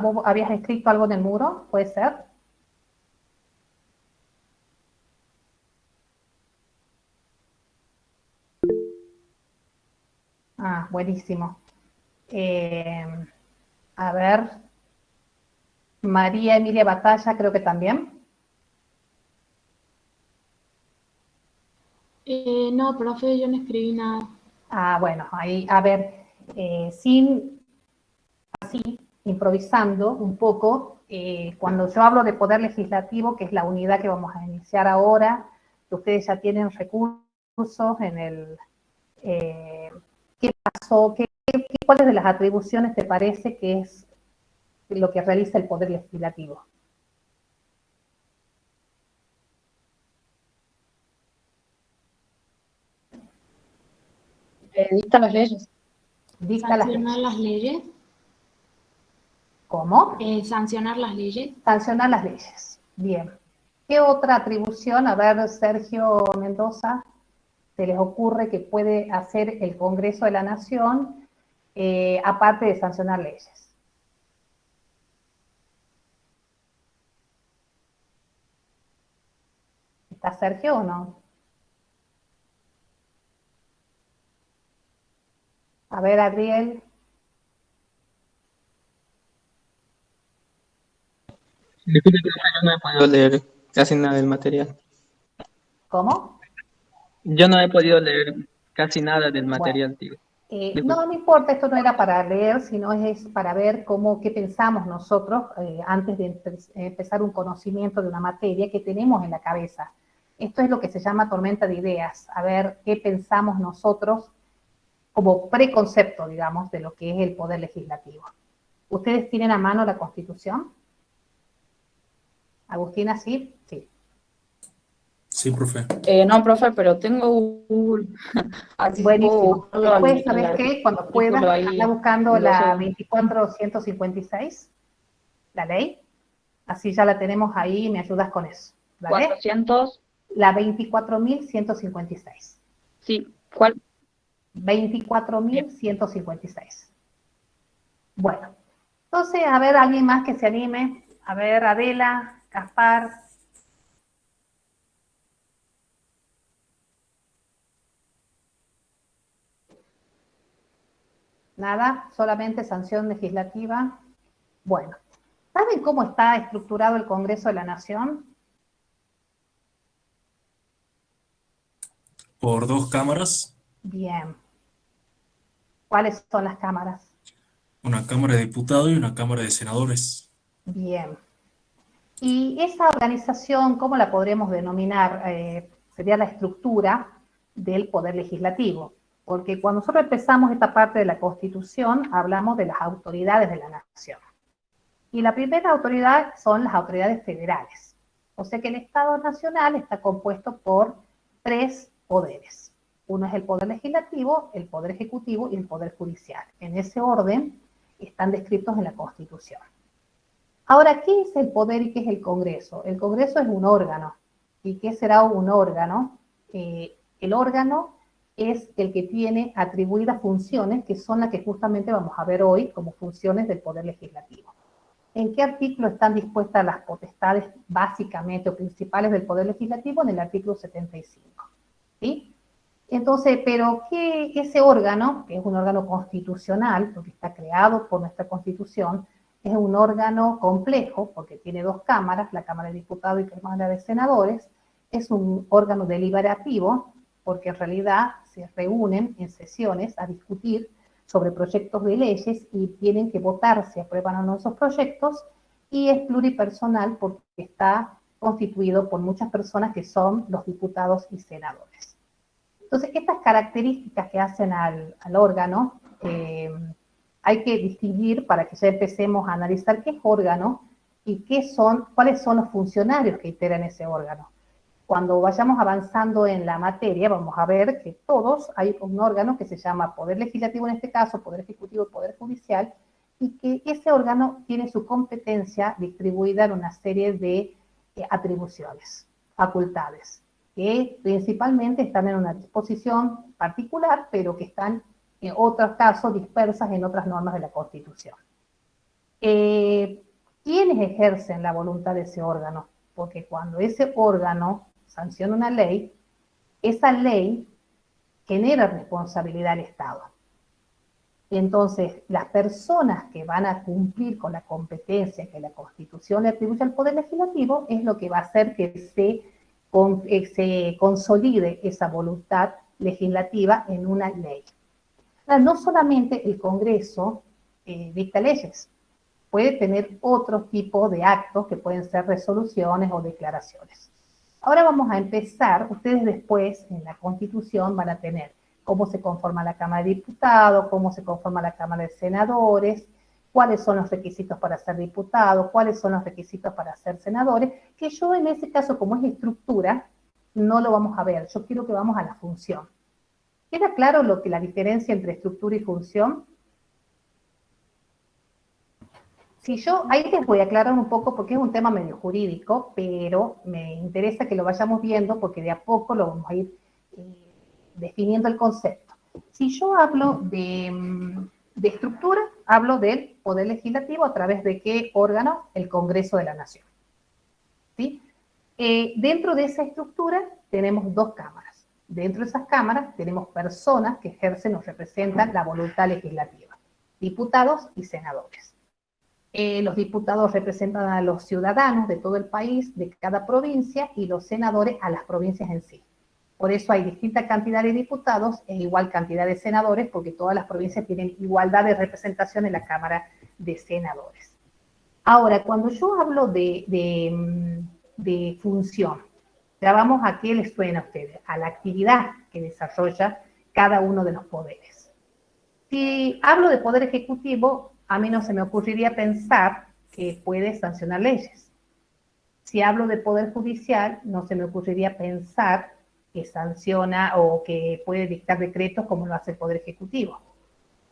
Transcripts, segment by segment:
¿Vos habías escrito algo en el muro? ¿Puede ser? Ah, buenísimo. Eh, a ver, María Emilia Batalla creo que también. No, profe, yo no escribí nada. Ah, bueno, ahí, a ver, sin así, improvisando un poco, cuando yo hablo de poder legislativo, que es la unidad que vamos a iniciar ahora, que ustedes ya tienen recursos en el, ¿qué pasó? ¿Cuáles de las atribuciones te parece que es lo que realiza el poder legislativo? Dicta las leyes. Dicta las Sancionar leyes. las leyes. ¿Cómo? Sancionar las leyes. Sancionar las leyes. Bien. ¿Qué otra atribución, a ver, Sergio Mendoza, se les ocurre que puede hacer el Congreso de la Nación, aparte de sancionar leyes? ¿Está Sergio o no? A ver, Adriel. Disculpe, profe, yo no he podido leer casi nada del material. ¿Cómo? Yo no he podido leer casi nada del Bueno, material, digo. no, Disculpe. no importa, esto no era para leer, sino es para ver qué pensamos nosotros antes de empezar un conocimiento de una materia que tenemos en la cabeza. Esto es lo que se llama tormenta de ideas, a ver qué pensamos nosotros como preconcepto, digamos, de lo que es el poder legislativo. ¿Ustedes tienen a mano la Constitución? Agustina, ¿sí? Sí. Sí, profe. No, profe, pero tengo Google. Así puedo Buenísimo. buscarlo Después, el ¿sabes qué? Cuando puedas, artículo anda ahí buscando y lo la sigo. 24156, la ley. Así ya la tenemos ahí y me ayudas con eso. ¿Vale? 400, La 24.156. sí, ¿cuál? 24.156. Bueno, entonces, a ver, alguien más que se anime. A ver, Adela, Gaspar. Nada, solamente sanción legislativa. Bueno, ¿saben cómo está estructurado el Congreso de la Nación? Por dos cámaras, Bien. ¿Cuáles son las cámaras? una Cámara de Diputados y una Cámara de Senadores. Bien. Y esa organización, ¿cómo la podremos denominar? Sería la estructura del Poder Legislativo. Porque cuando nosotros empezamos esta parte de la Constitución, hablamos de las autoridades de la nación. Y la primera autoridad son las autoridades federales. O sea que el Estado Nacional está compuesto por tres poderes. Uno es el Poder Legislativo, el Poder Ejecutivo y el Poder Judicial. En ese orden están descritos en la Constitución. Ahora, ¿qué es el poder y qué es el Congreso? El Congreso es un órgano. ¿Y qué será un órgano? El órgano es el que tiene atribuidas funciones que son las que justamente vamos a ver hoy como funciones del Poder Legislativo. ¿En qué artículo están dispuestas las potestades básicamente o principales del Poder Legislativo? En el artículo 75. ¿Sí? Entonces, pero que ese órgano, que es un órgano constitucional, porque está creado por nuestra Constitución, es un órgano complejo, porque tiene dos cámaras, la Cámara de Diputados y la Cámara de Senadores, es un órgano deliberativo, porque en realidad se reúnen en sesiones a discutir sobre proyectos de leyes y tienen que votar si aprueban o no esos proyectos, y es pluripersonal porque está constituido por muchas personas que son los diputados y senadores. Entonces, estas características que hacen al órgano, hay que distinguir para que ya empecemos a analizar qué es órgano y cuáles son los funcionarios que integran ese órgano. Cuando vayamos avanzando en la materia, vamos a ver que todos hay un órgano que se llama Poder Legislativo en este caso, Poder Ejecutivo y Poder Judicial, y que ese órgano tiene su competencia distribuida en una serie de atribuciones, facultades, que principalmente están en una disposición particular, pero que están en otros casos dispersas en otras normas de la Constitución. ¿Quiénes ejercen la voluntad de ese órgano? Porque cuando ese órgano sanciona una ley, esa ley genera responsabilidad al Estado. Entonces, las personas que van a cumplir con la competencia que la Constitución le atribuye al Poder Legislativo es lo que va a hacer que se consolide esa voluntad legislativa en una ley. No solamente el Congreso dicta leyes, puede tener otro tipo de actos que pueden ser resoluciones o declaraciones. Ahora vamos a empezar, ustedes después en la Constitución van a tener cómo se conforma la Cámara de Diputados, cómo se conforma la Cámara de Senadores, cuáles son los requisitos para ser diputados, cuáles son los requisitos para ser senadores, que yo en ese caso, como es estructura, no lo vamos a ver. Yo quiero que vamos a la función. ¿Queda claro la diferencia entre estructura y función? Si yo, ahí les voy a aclarar un poco porque es un tema medio jurídico, pero me interesa que lo vayamos viendo porque de a poco lo vamos a ir definiendo el concepto. Si yo hablo de estructura, hablo del Poder Legislativo a través de qué órgano, el Congreso de la Nación. ¿Sí? Dentro de esa estructura tenemos dos cámaras. Dentro de esas cámaras tenemos personas que ejercen o representan la voluntad legislativa, diputados y senadores. Los diputados representan a los ciudadanos de todo el país, de cada provincia, y los senadores a las provincias en sí. Por eso hay distinta cantidad de diputados e igual cantidad de senadores, porque todas las provincias tienen igualdad de representación en la Cámara de Senadores. Ahora, cuando yo hablo de función, ya vamos a qué les suena a ustedes, a la actividad que desarrolla cada uno de los poderes. Si hablo de poder ejecutivo, a mí no se me ocurriría pensar que puede sancionar leyes. Si hablo de poder judicial, no se me ocurriría pensar que sanciona o que puede dictar decretos como lo hace el Poder Ejecutivo.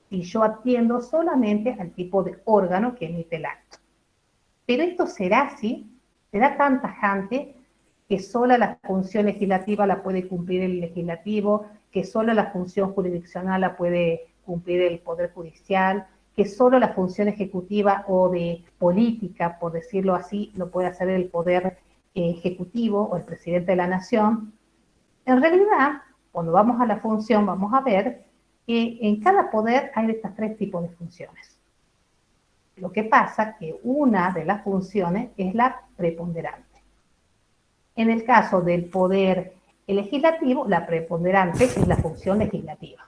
Y yo atiendo solamente al tipo de órgano que emite el acto. Pero esto será así, será tan tajante que sola la función legislativa la puede cumplir el legislativo, que solo la función jurisdiccional la puede cumplir el Poder Judicial, que solo la función ejecutiva o de política, por decirlo así, lo puede hacer el Poder Ejecutivo o el Presidente de la Nación. En realidad, cuando vamos a la función, vamos a ver que en cada poder hay estos tres tipos de funciones. Lo que pasa es que una de las funciones es la preponderante. En el caso del poder legislativo, la preponderante es la función legislativa,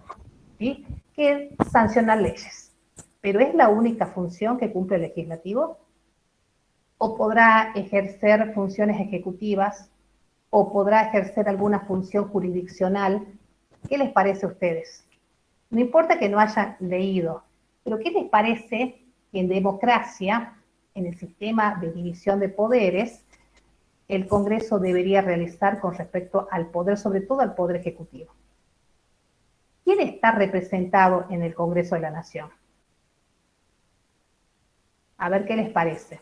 ¿sí? Que es sancionar leyes. ¿Pero es la única función que cumple el legislativo? ¿O podrá ejercer funciones ejecutivas? ¿O podrá ejercer alguna función jurisdiccional? ¿Qué les parece a ustedes? No importa que no hayan leído, pero ¿qué les parece que en democracia, en el sistema de división de poderes, el Congreso debería realizar con respecto al poder, sobre todo al Poder Ejecutivo? ¿Quién está representado en el Congreso de la Nación? A ver qué les parece.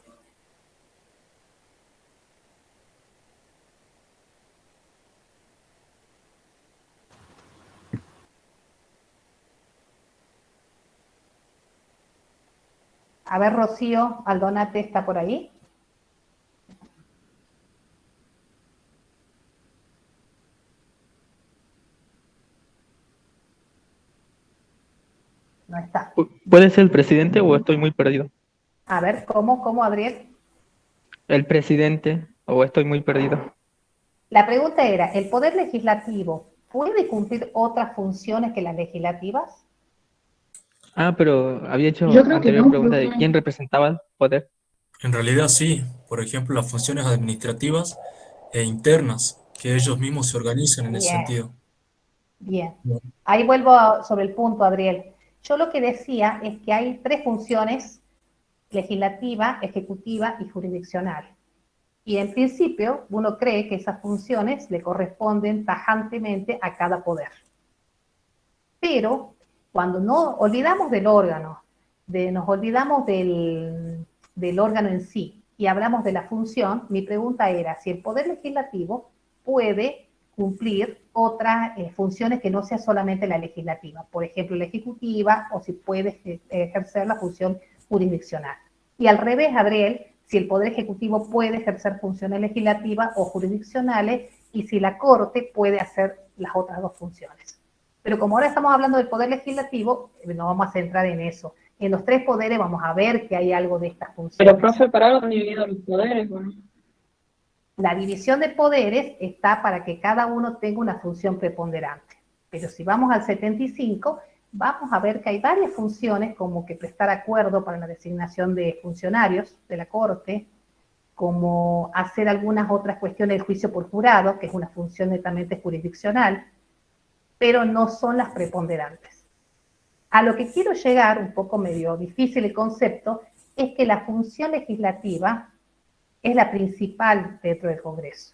A ver, Rocío Aldonate, ¿está por ahí? No está. ¿Puede ser el presidente o estoy muy perdido? A ver, ¿cómo, Adriel? ¿El presidente o estoy muy perdido? La pregunta era, ¿el Poder Legislativo puede cumplir otras funciones que las legislativas? Ah, pero había hecho Yo creo que anterior no, pregunta de profe. quién representaba el poder. En realidad sí, por ejemplo, las funciones administrativas e internas, que ellos mismos se organizan en ese Bien, sentido. bien. No. Ahí vuelvo sobre el punto, Adriel. Yo lo que decía es que hay tres funciones: legislativa, ejecutiva y jurisdiccional. Y en principio uno cree que esas funciones le corresponden tajantemente a cada poder. Pero cuando no olvidamos del órgano, nos olvidamos del órgano en sí y hablamos de la función, mi pregunta era si el Poder Legislativo puede cumplir otras funciones que no sea solamente la legislativa, por ejemplo la ejecutiva, o si puede ejercer la función jurisdiccional. Y al revés, Adriel, si el Poder Ejecutivo puede ejercer funciones legislativas o jurisdiccionales y si la Corte puede hacer las otras dos funciones. Pero como ahora estamos hablando del Poder Legislativo, no vamos a centrar en eso. En los tres poderes vamos a ver que hay algo de estas funciones. Pero, profe, para algo han dividido los poderes, bueno. La división de poderes está para que cada uno tenga una función preponderante. Pero si vamos al 75, vamos a ver que hay varias funciones, como que prestar acuerdo para la designación de funcionarios de la Corte, como hacer algunas otras cuestiones del juicio por jurado, que es una función netamente jurisdiccional, pero no son las preponderantes. A lo que quiero llegar, un poco medio difícil el concepto, es que la función legislativa es la principal dentro del Congreso.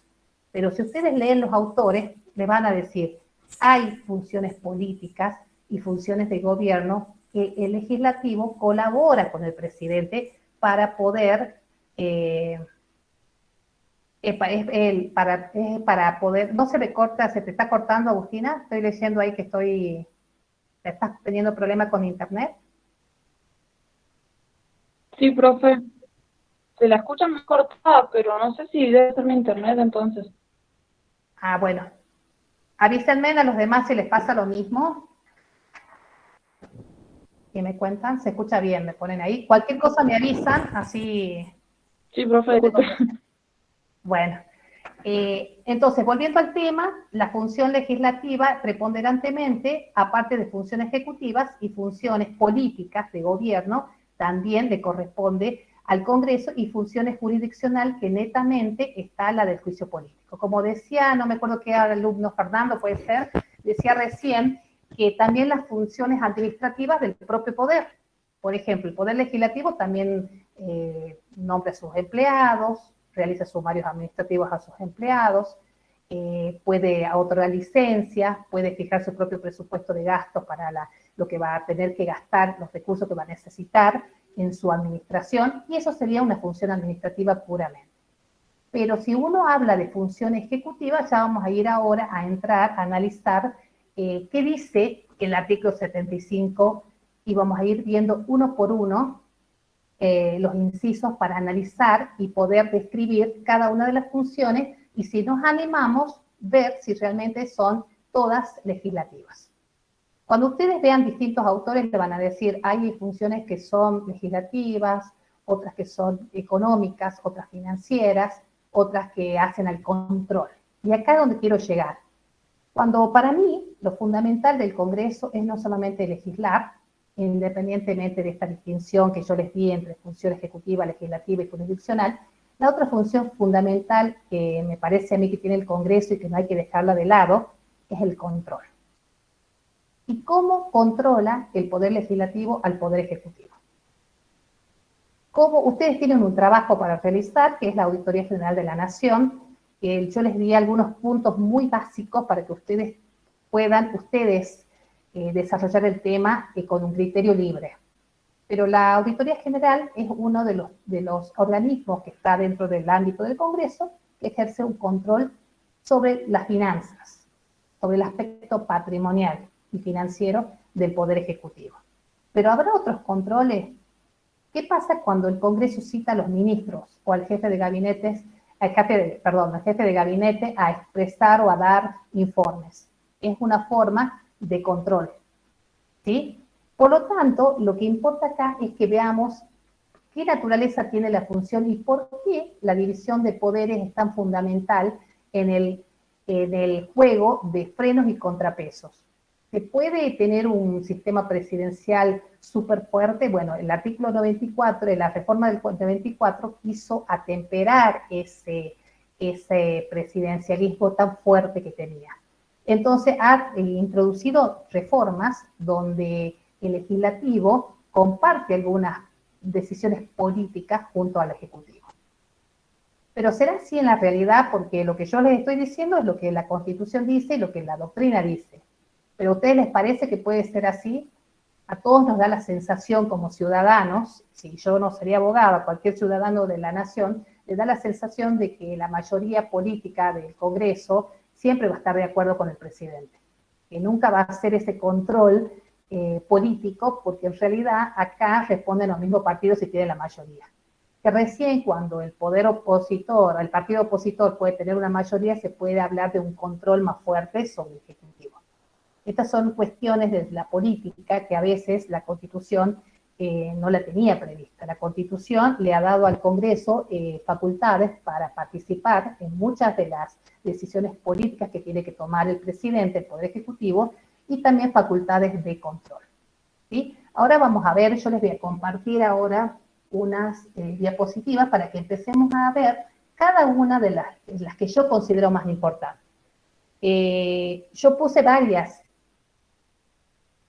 Pero si ustedes leen los autores, le van a decir, hay funciones políticas y funciones de gobierno que el legislativo colabora con el presidente para poder, para poder, no se me corta, se te está cortando, Agustina, estoy leyendo ahí que estás teniendo problemas con internet. Sí, profe. Se la escucha más cortada, pero no sé si debe ser mi internet entonces. Ah, bueno. Avísenme a los demás si les pasa lo mismo. Y me cuentan, se escucha bien, me ponen ahí. Cualquier cosa me avisan, así. Sí, profe. Bueno, entonces, volviendo al tema, la función legislativa preponderantemente, aparte de funciones ejecutivas y funciones políticas de gobierno, también le corresponde al Congreso y funciones jurisdiccional que netamente está la del juicio político. Como decía, no me acuerdo qué alumno, Fernando puede ser, decía recién que también las funciones administrativas del propio poder. Por ejemplo, el Poder Legislativo también nombra a sus empleados, realiza sumarios administrativos a sus empleados, puede otorgar licencias, puede fijar su propio presupuesto de gastos para lo que va a tener que gastar, los recursos que va a necesitar en su administración, y eso sería una función administrativa puramente. Pero si uno habla de función ejecutiva, ya vamos a ir ahora a entrar a analizar qué dice el artículo 75 y vamos a ir viendo uno por uno los incisos para analizar y poder describir cada una de las funciones y si nos animamos, ver si realmente son todas legislativas. Cuando ustedes vean distintos autores, le van a decir, hay funciones que son legislativas, otras que son económicas, otras financieras, otras que hacen al control. Y acá es donde quiero llegar. Cuando para mí lo fundamental del Congreso es no solamente legislar, independientemente de esta distinción que yo les di entre función ejecutiva, legislativa y jurisdiccional, la otra función fundamental que me parece a mí que tiene el Congreso y que no hay que dejarla de lado, es el control. ¿Y cómo controla el Poder Legislativo al Poder Ejecutivo? Como ustedes tienen un trabajo para realizar, que es la Auditoría General de la Nación, que yo les di algunos puntos muy básicos para que ustedes puedan desarrollar el tema con un criterio libre. Pero la Auditoría General es uno de los organismos que está dentro del ámbito del Congreso que ejerce un control sobre las finanzas, sobre el aspecto patrimonial y financiero del Poder Ejecutivo. Pero habrá otros controles. ¿Qué pasa cuando el Congreso cita a los ministros o al jefe de gabinete, al jefe de gabinete a expresar o a dar informes? Es una forma de control, ¿sí? Por lo tanto, lo que importa acá es que veamos qué naturaleza tiene la función y por qué la división de poderes es tan fundamental en el juego de frenos y contrapesos. ¿Se puede tener un sistema presidencial súper fuerte? Bueno, el artículo 94 de la reforma del 94 quiso atemperar ese presidencialismo tan fuerte que tenía. Entonces ha introducido reformas donde el legislativo comparte algunas decisiones políticas junto al ejecutivo. Pero será así en la realidad porque lo que yo les estoy diciendo es lo que la Constitución dice y lo que la doctrina dice. ¿Pero a ustedes les parece que puede ser así? A todos nos da la sensación como ciudadanos, si yo no sería abogada, cualquier ciudadano de la nación, le da la sensación de que la mayoría política del Congreso siempre va a estar de acuerdo con el presidente, que nunca va a hacer ese control político, porque en realidad acá responden los mismos partidos y tienen la mayoría. que recién cuando el poder opositor, el partido opositor puede tener una mayoría, se puede hablar de un control más fuerte sobre el Ejecutivo. Estas son cuestiones de la política que a veces la Constitución no la tenía prevista. La Constitución le ha dado al Congreso facultades para participar en muchas de las decisiones políticas que tiene que tomar el presidente, el Poder Ejecutivo, y también facultades de control. ¿Sí? Ahora vamos a ver, yo les voy a compartir ahora unas diapositivas para que empecemos a ver cada una de las que yo considero más importantes. Yo puse varias.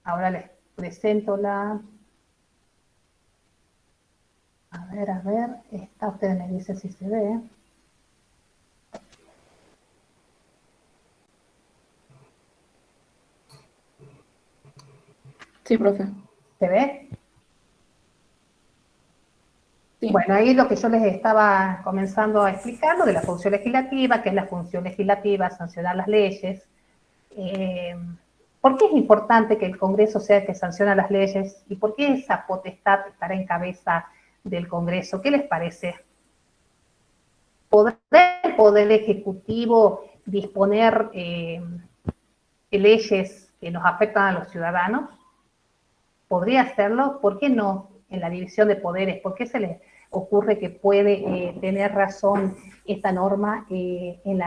Ahora les presento la... A ver, esta ustedes me dicen si se ve. Sí, profe. ¿Se ve? Sí. Bueno, ahí lo que yo les estaba comenzando a explicar, lo de la función legislativa, que es la función legislativa, sancionar las leyes. ¿Por qué es importante que el Congreso sea el que sanciona las leyes? ¿Y por qué esa potestad estará en cabeza del Congreso? ¿Qué les parece? ¿Podrá el Poder Ejecutivo disponer leyes que nos afectan a los ciudadanos? ¿Podría hacerlo? ¿Por qué no en la división de poderes? ¿Por qué se les ocurre que puede tener razón esta norma en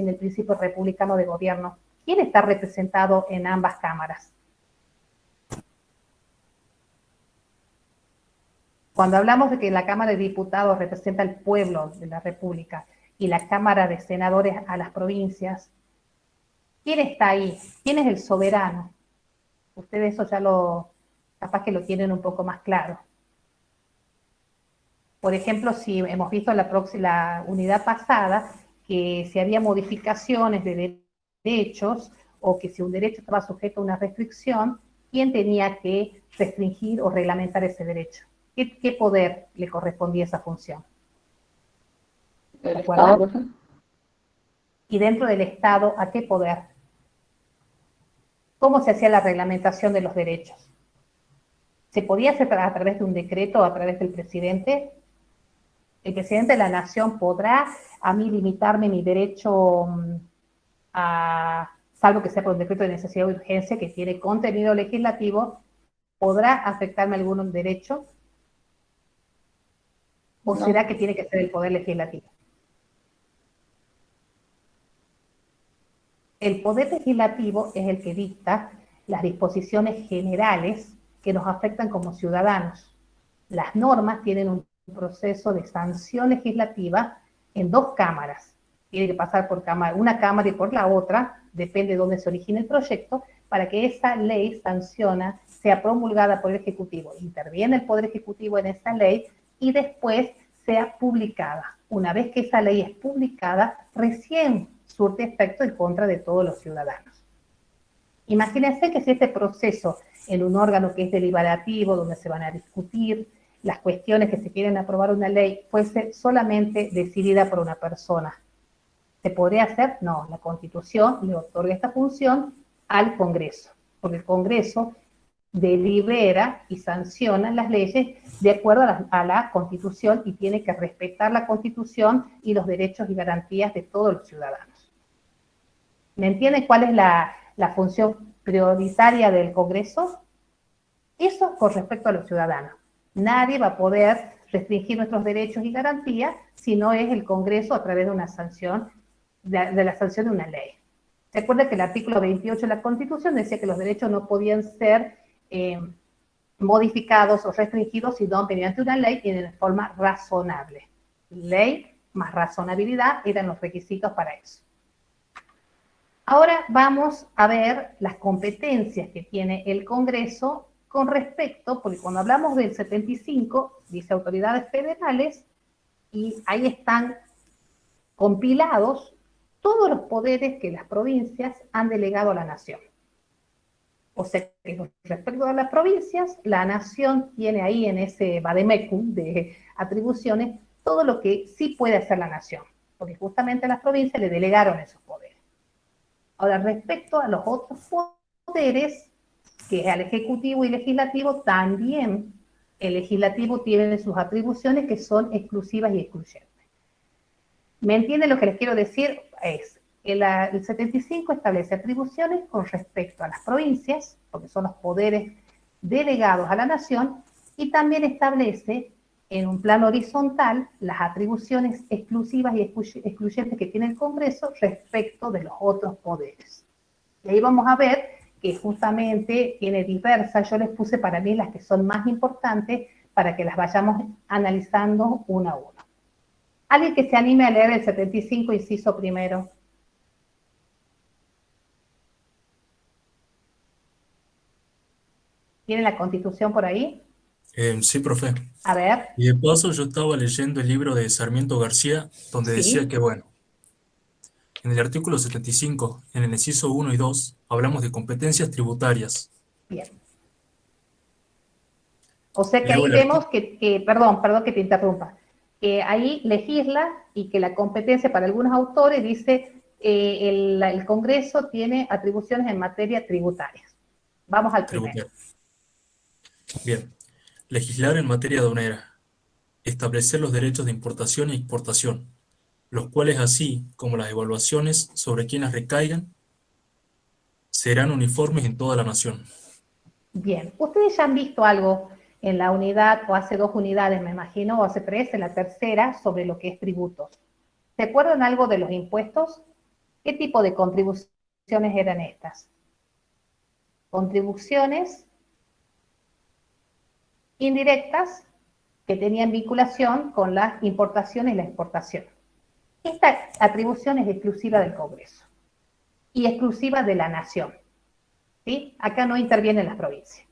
el principio republicano de gobierno? ¿Quién está representado en ambas cámaras? Cuando hablamos de que la Cámara de Diputados representa al pueblo de la República y la Cámara de Senadores a las provincias, ¿quién está ahí? ¿Quién es el soberano? Ustedes eso ya capaz que lo tienen un poco más claro. Por ejemplo, si hemos visto en la unidad pasada que si había modificaciones de derechos o que si un derecho estaba sujeto a una restricción, ¿quién tenía que restringir o reglamentar ese derecho? ¿Qué poder le correspondía a esa función? ¿El ¿Recuerdan? Estado, profe? Y dentro del Estado, ¿a qué poder? ¿Cómo se hacía la reglamentación de los derechos? ¿Se podía hacer a través de un decreto o a través del presidente? ¿El presidente de la nación podrá a mí limitarme mi derecho salvo que sea por un decreto de necesidad de urgencia que tiene contenido legislativo, podrá afectarme algún derecho? ¿O No. será que tiene que ser el Poder Legislativo? El Poder Legislativo es el que dicta las disposiciones generales que nos afectan como ciudadanos. Las normas tienen un proceso de sanción legislativa en dos cámaras. Tiene que pasar por una cámara y por la otra, depende de dónde se origine el proyecto, para que esa ley sea promulgada por el Ejecutivo. Interviene el Poder Ejecutivo en esa ley y después sea publicada. Una vez que esa ley es publicada, recién surte efecto en contra de todos los ciudadanos. Imagínense que si este proceso en un órgano que es deliberativo, donde se van a discutir las cuestiones que se quieren aprobar una ley, fuese solamente decidida por una persona. ¿Se podría hacer? No, la Constitución le otorga esta función al Congreso, porque el Congreso delibera y sanciona las leyes de acuerdo a la Constitución y tiene que respetar la Constitución y los derechos y garantías de todos los ciudadanos. ¿Me entienden cuál es la función prioritaria del Congreso? Eso con respecto a los ciudadanos. Nadie va a poder restringir nuestros derechos y garantías si no es el Congreso a través de una sanción, de la sanción de una ley. ¿Se acuerda que el artículo 28 de la Constitución decía que los derechos no podían ser modificados o restringidos sino mediante una ley y de forma razonable? Ley más razonabilidad eran los requisitos para eso. Ahora vamos a ver las competencias que tiene el Congreso con respecto, porque cuando hablamos del 75, dice autoridades federales, y ahí están compilados todos los poderes que las provincias han delegado a la nación. O sea que con respecto a las provincias, la nación tiene ahí en ese vademecum de atribuciones todo lo que sí puede hacer la nación, porque justamente a las provincias le delegaron esos poderes. Ahora, respecto a los otros poderes, que al Ejecutivo y Legislativo también el legislativo tiene sus atribuciones que son exclusivas y excluyentes. ¿Me entienden lo que les quiero decir? El 75 establece atribuciones con respecto a las provincias, porque son los poderes delegados a la nación, y también establece en un plano horizontal las atribuciones exclusivas y excluyentes que tiene el Congreso respecto de los otros poderes. Y ahí vamos a ver que justamente tiene diversas, yo les puse para mí las que son más importantes para que las vayamos analizando una a una. ¿Alguien que se anime a leer el 75, inciso primero? ¿Tienen la Constitución por ahí? Sí, profe. A ver, Y de paso yo estaba leyendo el libro de Sarmiento García, donde decía sí, que, bueno, en el artículo 75, en el inciso 1 y 2, hablamos de competencias tributarias. bien. O sea que Leo ahí el vemos artículo. perdón que te interrumpa, que ahí legisla y que la competencia para algunos autores dice el Congreso tiene atribuciones en materia tributaria. Vamos al primero. Tributaria. Bien. Legislar en materia aduanera. Establecer los derechos de importación e exportación, los cuales, así como las evaluaciones sobre quienes recaigan, serán uniformes en toda la nación. Bien, ustedes ya han visto algo en la unidad, o hace 2 unidades, me imagino, o hace 3, en la tercera, sobre lo que es tributos. ¿Se acuerdan algo de los impuestos? ¿Qué tipo de contribuciones eran estas? Contribuciones indirectas que tenían vinculación con las importaciones y la exportación. Esta atribución es exclusiva del Congreso y exclusiva de la nación, ¿sí? Acá no intervienen las provincias.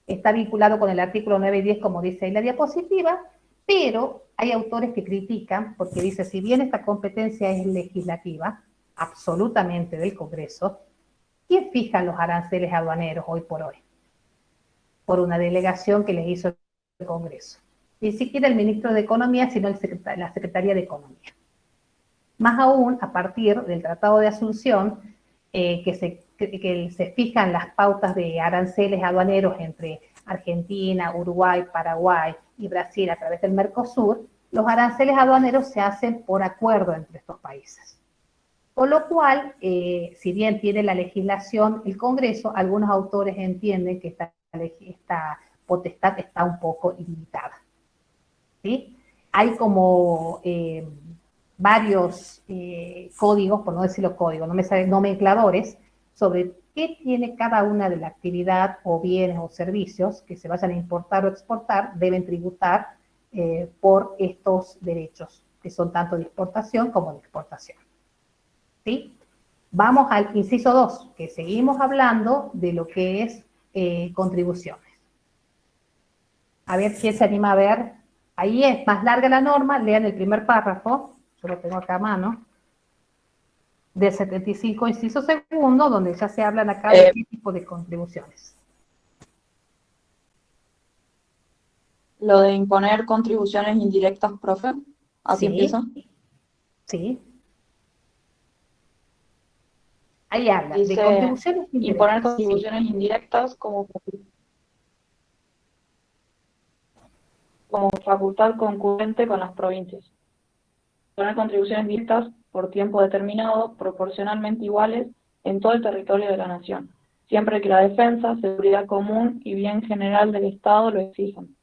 Está vinculado con el artículo 9 y 10, como dice ahí la diapositiva, pero hay autores que critican, porque dice, si bien esta competencia es legislativa, absolutamente del Congreso, ¿quién fija los aranceles aduaneros hoy por hoy? Por una delegación que les hizo el Congreso. Ni siquiera el ministro de Economía, sino la Secretaría de Economía. Más aún, a partir del Tratado de Asunción, que se fijan las pautas de aranceles aduaneros entre Argentina, Uruguay, Paraguay y Brasil a través del Mercosur, los aranceles aduaneros se hacen por acuerdo entre estos países. Con lo cual, si bien tiene la legislación el Congreso, algunos autores entienden que esta potestad está un poco limitada, ¿sí? Hay como varios códigos, por no decirlo códigos, nomencladores, sobre qué tiene cada una de la actividad o bienes o servicios que se vayan a importar o exportar, deben tributar por estos derechos, que son tanto de importación como de exportación. ¿Sí? Vamos al inciso 2, que seguimos hablando de lo que es contribuciones. A ver quién se anima a ver. Ahí es más larga la norma, lean el primer párrafo, yo lo tengo acá a mano, del 75 inciso segundo, donde ya se hablan acá de qué tipo de contribuciones. Lo de imponer contribuciones indirectas, profe, así Sí, empieza. sí. Ahí habla de Dice, contribuciones indirectas. imponer contribuciones indirectas como facultad concurrente con las provincias. Imponer contribuciones directas por tiempo determinado, proporcionalmente iguales en todo el territorio de la nación, siempre que la defensa, seguridad común y bien general del Estado lo exijan.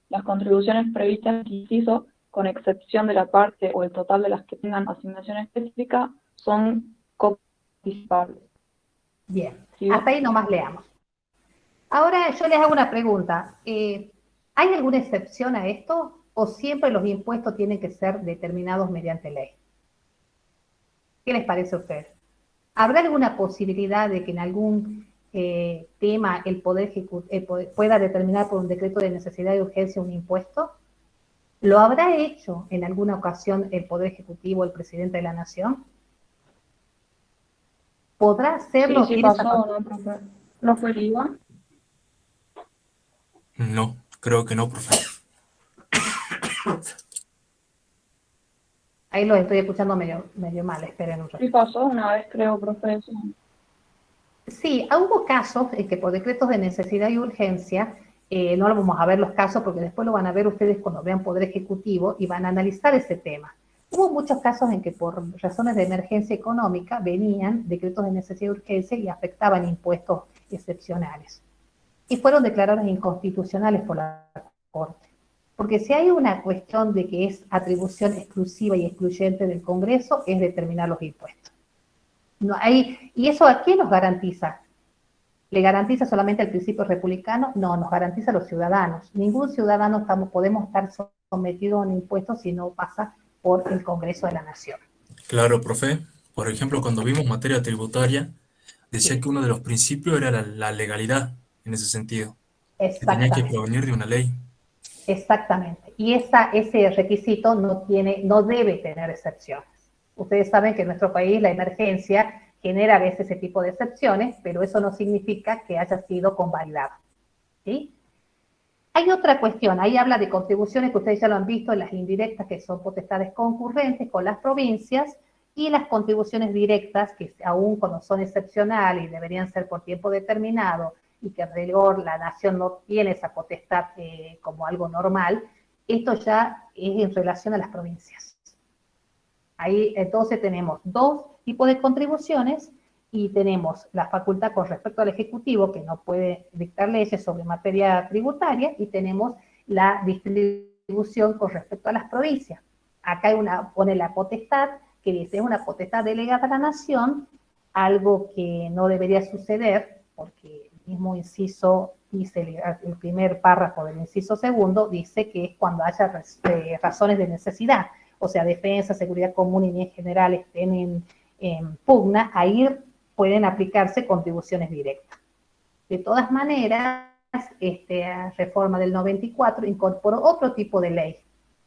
Las contribuciones previstas en el inciso, con excepción de la parte o el total de las que tengan asignación específica, son coparticipables. Bien, ¿Sí? hasta ahí nomás leamos. Ahora yo les hago una pregunta. ¿Hay alguna excepción a esto o siempre los impuestos tienen que ser determinados mediante ley? ¿Qué les parece a ustedes? ¿Habrá alguna posibilidad de que en algún tema el Poder Ejecutivo pueda determinar por un decreto de necesidad y urgencia un impuesto? ¿Lo habrá hecho en alguna ocasión el Poder Ejecutivo, el presidente de la Nación? ¿Podrá hacerlo? Sí, pasó, ¿no, profe? ¿No fue el IVA? No, creo que no, profe. Ahí lo estoy escuchando medio mal, esperen un Sí ratito. pasó una vez, creo, profe, eso. Sí, hubo casos en que por decretos de necesidad y urgencia No lo vamos a ver los casos porque después lo van a ver ustedes cuando vean Poder Ejecutivo y van a analizar ese tema. Hubo muchos casos en que por razones de emergencia económica venían decretos de necesidad y urgencia y afectaban impuestos excepcionales. Y fueron declarados inconstitucionales por la Corte. Porque si hay una cuestión de que es atribución exclusiva y excluyente del Congreso, es determinar los impuestos. No hay, ¿y eso a quién nos garantiza? ¿Le garantiza solamente el principio republicano? No, nos garantiza a los ciudadanos. Ningún ciudadano podemos estar sometidos a un impuesto si no pasa por el Congreso de la Nación. Claro, profe. Por ejemplo, cuando vimos materia tributaria, decía Sí, que uno de los principios era la legalidad en ese sentido, que tenía que exactamente. provenir de una ley. Exactamente. Y ese requisito no debe tener excepciones. Ustedes saben que en nuestro país la emergencia genera a veces ese tipo de excepciones, pero eso no significa que haya sido convalidado. ¿Sí? Hay otra cuestión, ahí habla de contribuciones que ustedes ya lo han visto, las indirectas, que son potestades concurrentes con las provincias, y las contribuciones directas, que aún cuando son excepcionales y deberían ser por tiempo determinado, y que en rigor la nación no tiene esa potestad como algo normal, esto ya es en relación a las provincias. Ahí entonces tenemos dos tipos de contribuciones y tenemos la facultad con respecto al Ejecutivo, que no puede dictar leyes sobre materia tributaria, y tenemos la distribución con respecto a las provincias. Acá pone la potestad, que dice es una potestad delegada a la nación, algo que no debería suceder, porque el mismo inciso dice, el primer párrafo del inciso segundo, dice que es cuando haya razones de necesidad, o sea, defensa, seguridad común y bien general estén en pugna, ahí pueden aplicarse contribuciones directas. De todas maneras, esta reforma del 94 incorporó otro tipo de ley,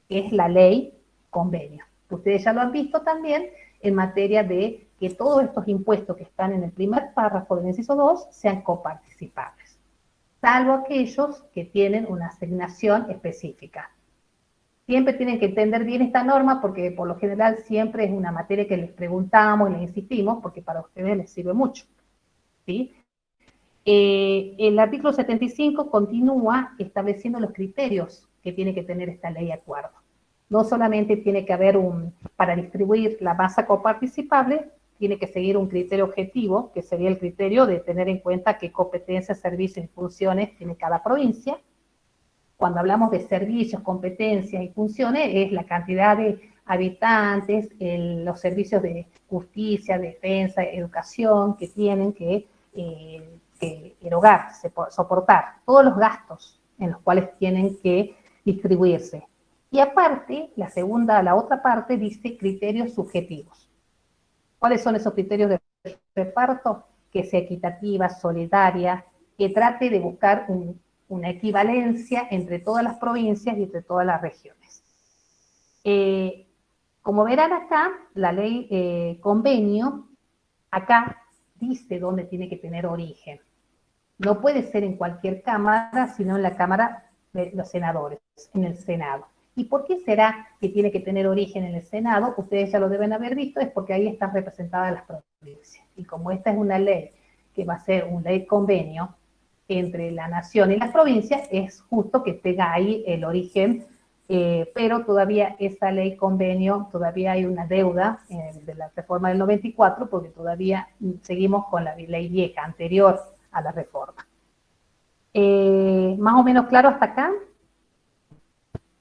que es la ley convenio. Ustedes ya lo han visto también en materia de que todos estos impuestos que están en el primer párrafo del inciso 2 sean coparticipables, salvo aquellos que tienen una asignación específica. Siempre tienen que entender bien esta norma porque por lo general siempre es una materia que les preguntamos y les insistimos porque para ustedes les sirve mucho. ¿Sí? El artículo 75 continúa estableciendo los criterios que tiene que tener esta ley de acuerdo. No solamente tiene que haber para distribuir la masa coparticipable, tiene que seguir un criterio objetivo, que sería el criterio de tener en cuenta qué competencias, servicios y funciones tiene cada provincia. Cuando hablamos de servicios, competencias y funciones, es la cantidad de habitantes, los servicios de justicia, defensa, educación que tienen que erogar, soportar, todos los gastos en los cuales tienen que distribuirse. Y aparte, la otra parte dice criterios subjetivos. ¿Cuáles son esos criterios de reparto? Que sea equitativa, solidaria, que trate de buscar una equivalencia entre todas las provincias y entre todas las regiones. Como verán acá, la ley convenio, acá dice dónde tiene que tener origen. No puede ser en cualquier cámara, sino en la Cámara de los Senadores, en el Senado. ¿Y por qué será que tiene que tener origen en el Senado? Ustedes ya lo deben haber visto, es porque ahí están representadas las provincias. Y como esta es una ley que va a ser una ley convenio entre la nación y las provincias, es justo que tenga ahí el origen, pero todavía esa ley convenio, todavía hay una deuda de la reforma del 94, porque todavía seguimos con la ley vieja, anterior a la reforma. Más o menos claro hasta acá.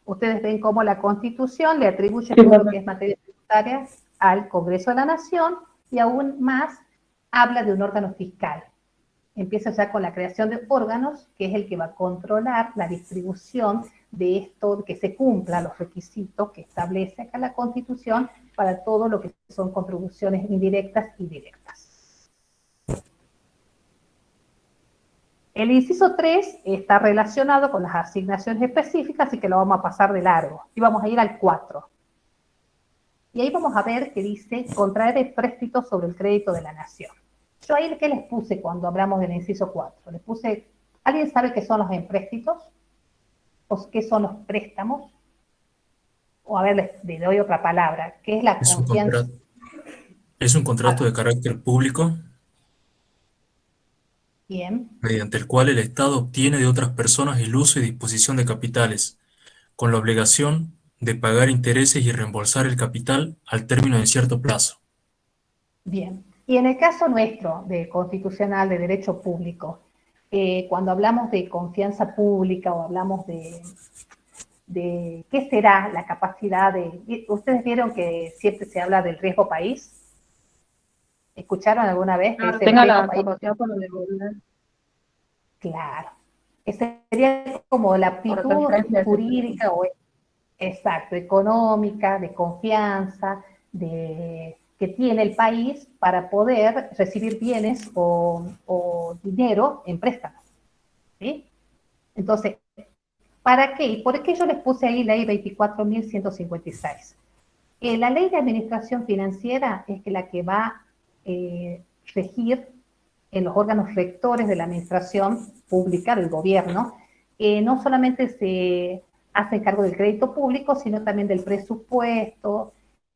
Ustedes ven cómo la Constitución le atribuye todo lo que es materia tributaria al Congreso de la Nación y aún más habla de un órgano fiscal. Empieza ya con la creación de órganos, que es el que va a controlar la distribución de esto, que se cumplan los requisitos que establece acá la Constitución para todo lo que son contribuciones indirectas y directas. El inciso 3 está relacionado con las asignaciones específicas, así que lo vamos a pasar de largo. Y vamos a ir al 4. Y ahí vamos a ver que dice contraer empréstitos sobre el crédito de la nación. Yo ahí, ¿qué les puse cuando hablamos del inciso 4? Les puse, ¿alguien sabe qué son los empréstitos? ¿O qué son los préstamos? O a ver, les doy otra palabra. ¿Qué es la confianza? Es un contrato de carácter público. Bien, mediante el cual el Estado obtiene de otras personas el uso y disposición de capitales, con la obligación de pagar intereses y reembolsar el capital al término de cierto plazo. bien. Y en el caso nuestro, de constitucional, de derecho público, cuando hablamos de confianza pública o hablamos de qué será la capacidad de... Ustedes vieron que siempre se habla del riesgo país. ¿Escucharon alguna vez que es el Tenga riesgo la país? capacidad para devolver Claro. Esa sería como la por aptitud transferencia de efectivo. jurídica o exacto, económica, de confianza, que tiene el país para poder recibir bienes o dinero en préstamo. ¿Sí? Entonces, ¿para qué? ¿Y por qué yo les puse ahí ley 24.156? La ley de administración financiera es la que va a regir en los órganos rectores de la administración pública del gobierno. No solamente se hace cargo del crédito público, sino también del presupuesto.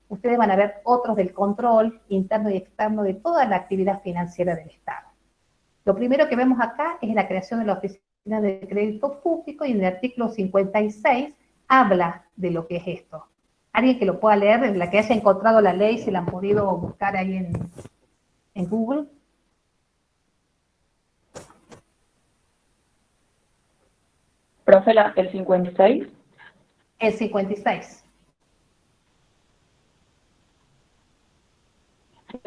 Ustedes van a ver otros del control interno y externo de toda la actividad financiera del Estado. Lo primero que vemos acá es la creación de la Oficina de Crédito Público, y en el artículo 56 habla de lo que es esto. Alguien que lo pueda leer, la que haya encontrado la ley, si la han podido buscar ahí en Google. Profe, el 56. El 56.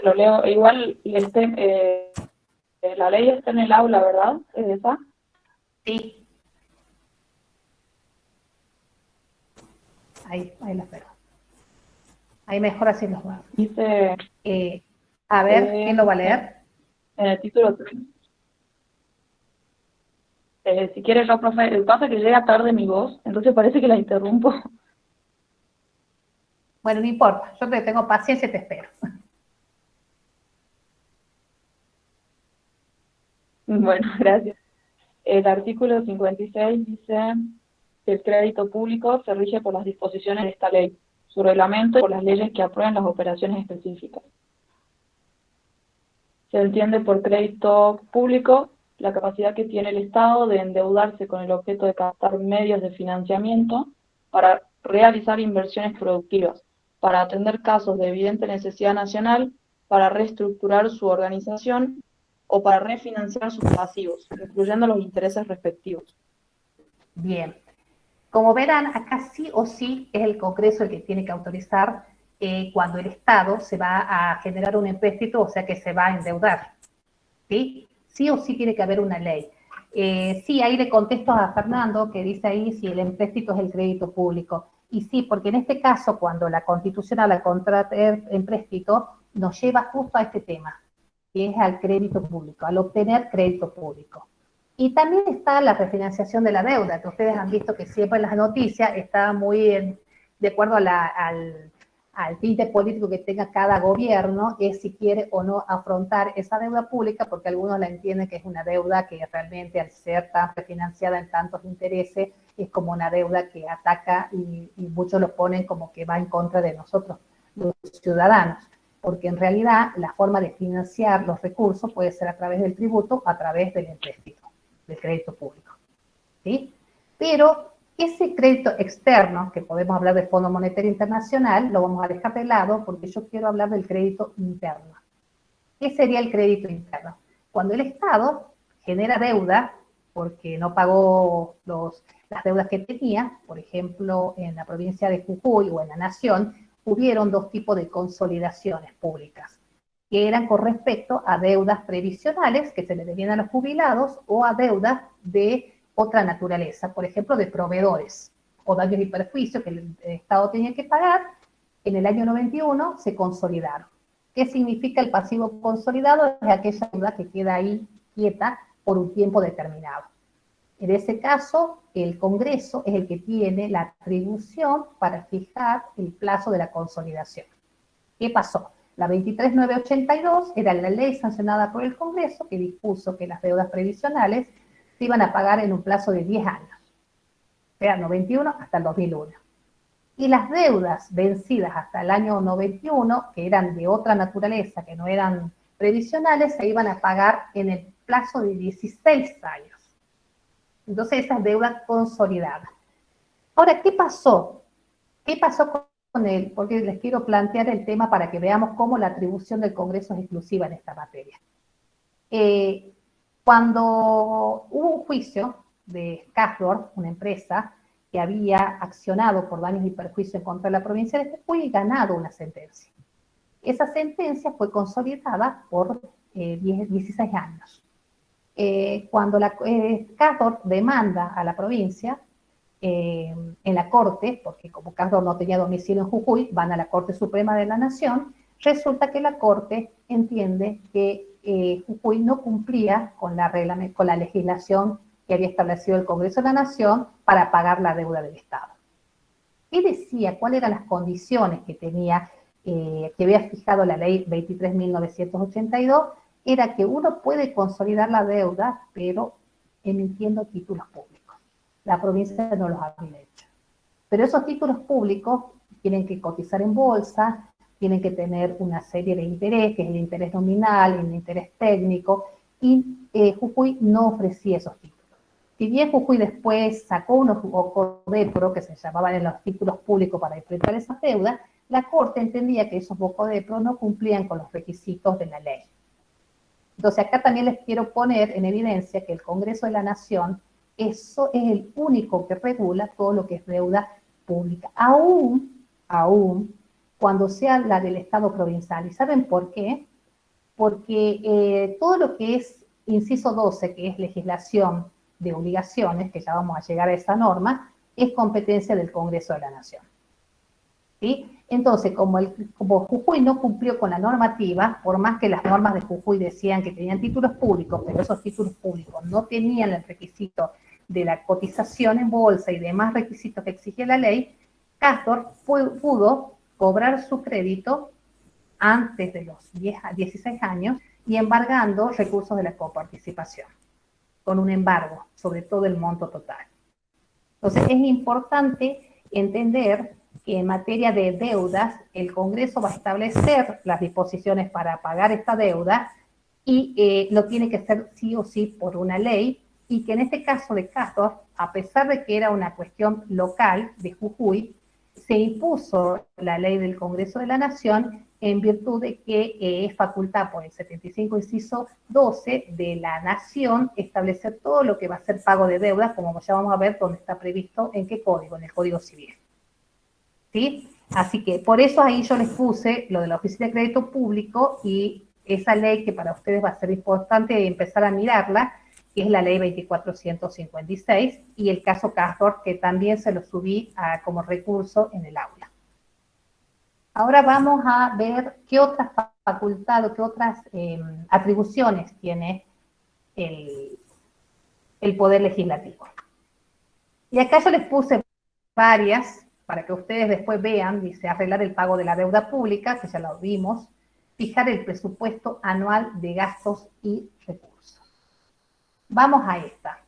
Lo leo. Igual la ley está en el aula, ¿verdad? ¿Es esa? Sí. Ahí la espero. Ahí mejor así los va. Dice, A ver, ¿quién lo va a leer? en el título 3. Si quieres yo, profe, el pasa que llega tarde mi voz, entonces parece que la interrumpo. Bueno, no importa, yo te tengo paciencia y te espero. Bueno, gracias. El artículo 56 dice que el crédito público se rige por las disposiciones de esta ley, su reglamento y por las leyes que aprueben las operaciones específicas. Se entiende por crédito público la capacidad que tiene el Estado de endeudarse con el objeto de captar medios de financiamiento para realizar inversiones productivas, para atender casos de evidente necesidad nacional, para reestructurar su organización o para refinanciar sus pasivos, incluyendo los intereses respectivos. Bien. Como verán, acá sí o sí es el Congreso el que tiene que autorizar cuando el Estado se va a generar un empréstito, o sea que se va a endeudar. ¿Sí? Sí o sí tiene que haber una ley. Sí, ahí le contesto a Fernando, que dice ahí si el empréstito es el crédito público. Y sí, porque en este caso, cuando la Constitucional la contrata empréstito, nos lleva justo a este tema, que es al crédito público, al obtener crédito público. Y también está la refinanciación de la deuda, que ustedes han visto que siempre en las noticias está muy de acuerdo al tinte político que tenga cada gobierno, es si quiere o no afrontar esa deuda pública, porque algunos la entienden que es una deuda que realmente, al ser tan refinanciada en tantos intereses, es como una deuda que ataca y muchos lo ponen como que va en contra de nosotros, los ciudadanos, porque en realidad la forma de financiar los recursos puede ser a través del tributo, a través del empréstito, del crédito público, ¿sí? Pero ese crédito externo, que podemos hablar del Fondo Monetario Internacional, lo vamos a dejar de lado porque yo quiero hablar del crédito interno. ¿Qué sería el crédito interno? Cuando el Estado genera deuda porque no pagó las deudas que tenía, por ejemplo, en la provincia de Jujuy o en la Nación, hubieron dos tipos de consolidaciones públicas, que eran con respecto a deudas previsionales que se le debían a los jubilados o a deudas de otra naturaleza, por ejemplo, de proveedores o daños y perjuicios que el Estado tenía que pagar. En el año 91 se consolidaron. ¿Qué significa el pasivo consolidado? Es aquella deuda que queda ahí quieta por un tiempo determinado. En ese caso, el Congreso es el que tiene la atribución para fijar el plazo de la consolidación. ¿Qué pasó? La 23982 era la ley sancionada por el Congreso que dispuso que las deudas previsionales se iban a pagar en un plazo de 10 años, o sea, 91 hasta el 2001. Y las deudas vencidas hasta el año 91, que eran de otra naturaleza, que no eran previsionales, se iban a pagar en el plazo de 16 años. Entonces esa es deuda consolidada. Ahora, ¿qué pasó? ¿Qué pasó con él? Porque les quiero plantear el tema para que veamos cómo la atribución del Congreso es exclusiva en esta materia. Cuando hubo un juicio de Casdor, una empresa que había accionado por daños y perjuicios contra la provincia de Jujuy y ganado una sentencia. Esa sentencia fue consolidada por 16 años. Cuando Casdor demanda a la provincia en la Corte, porque como Casdor no tenía domicilio en Jujuy, van a la Corte Suprema de la Nación, resulta que la Corte entiende que Jujuy no cumplía con la legislación que había establecido el Congreso de la Nación para pagar la deuda del Estado. ¿Qué decía? ¿Cuáles eran las condiciones que tenía, que había fijado la ley 23.982? Era que uno puede consolidar la deuda, pero emitiendo títulos públicos. La provincia no los había hecho. Pero esos títulos públicos tienen que cotizar en bolsa, tienen que tener una serie de interés, que es el interés nominal, el interés técnico, y Jujuy no ofrecía esos títulos. Si bien Jujuy después sacó unos Bocodepro, que se llamaban en los títulos públicos para enfrentar esas deudas, la Corte entendía que esos Bocodepro no cumplían con los requisitos de la ley. Entonces acá también les quiero poner en evidencia que el Congreso de la Nación eso es el único que regula todo lo que es deuda pública, aún cuando sea la del Estado provincial. ¿Y saben por qué? Porque todo lo que es inciso 12, que es legislación de obligaciones, que ya vamos a llegar a esa norma, es competencia del Congreso de la Nación. ¿Sí? Entonces, como Jujuy no cumplió con la normativa, por más que las normas de Jujuy decían que tenían títulos públicos, pero esos títulos públicos no tenían el requisito de la cotización en bolsa y demás requisitos que exigía la ley, Casdor pudo cobrar su crédito antes de los 16 años y embargando recursos de la coparticipación, con un embargo sobre todo el monto total. Entonces, es importante entender que en materia de deudas, el Congreso va a establecer las disposiciones para pagar esta deuda y lo tiene que hacer sí o sí por una ley, y que en este caso de Casdor, a pesar de que era una cuestión local de Jujuy, se impuso la ley del Congreso de la Nación en virtud de que es facultad por el 75 inciso 12 de la Nación establecer todo lo que va a ser pago de deudas, como ya vamos a ver dónde está previsto, en qué código, en el Código Civil. ¿Sí? Así que por eso ahí yo les puse lo de la Oficina de Crédito Público y esa ley que para ustedes va a ser importante empezar a mirarla, que es la ley 2456, y el caso Casdor, que también se lo subí como recurso en el aula. Ahora vamos a ver qué otras facultades o qué otras atribuciones tiene el Poder Legislativo. Y acá yo les puse varias, para que ustedes después vean, dice arreglar el pago de la deuda pública, que ya lo vimos, fijar el presupuesto anual de gastos y recursos. Vamos a esta.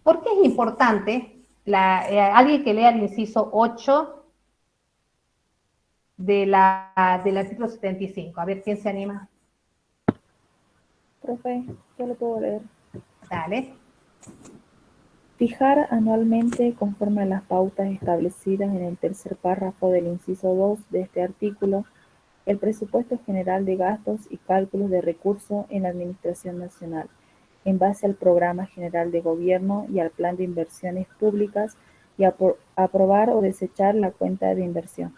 ¿Por qué es importante? Alguien que lea el inciso 8 del artículo 75. A ver, ¿quién se anima? Profe, yo lo puedo leer. Dale. Fijar anualmente, conforme a las pautas establecidas en el tercer párrafo del inciso 2 de este artículo, el presupuesto general de gastos y cálculos de recursos en la Administración Nacional, en base al Programa General de Gobierno y al Plan de Inversiones Públicas, y aprobar o desechar la cuenta de inversión.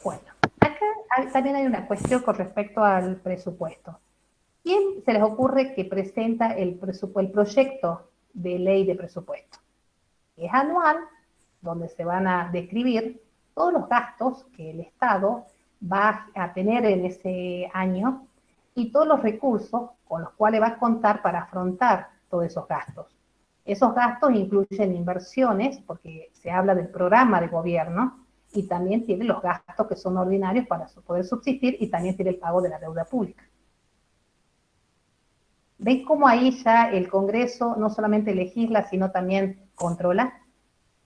Bueno, acá también hay una cuestión con respecto al presupuesto. ¿Quién se les ocurre que presenta el proyecto de ley de presupuesto? Es anual, donde se van a describir todos los gastos que el Estado va a tener en ese año y todos los recursos con los cuales va a contar para afrontar todos esos gastos. Esos gastos incluyen inversiones, porque se habla del programa de gobierno, y también tiene los gastos que son ordinarios para poder subsistir, y también tiene el pago de la deuda pública. ¿Ven cómo ahí ya el Congreso no solamente legisla, sino también controla?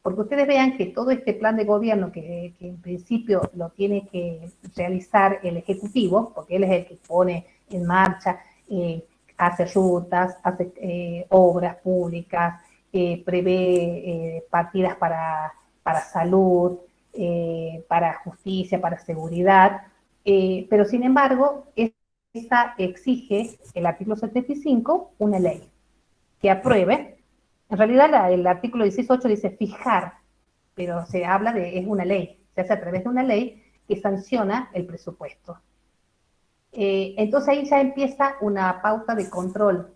Porque ustedes vean que todo este plan de gobierno que en principio lo tiene que realizar el Ejecutivo, porque él es el que pone en marcha, hace rutas, hace obras públicas, prevé partidas para salud, para justicia, para seguridad, pero sin embargo, esa exige el artículo 75 una ley que apruebe. En realidad el artículo 18 dice fijar, pero se habla es una ley, se hace a través de una ley que sanciona el presupuesto. Entonces ahí ya empieza una pauta de control.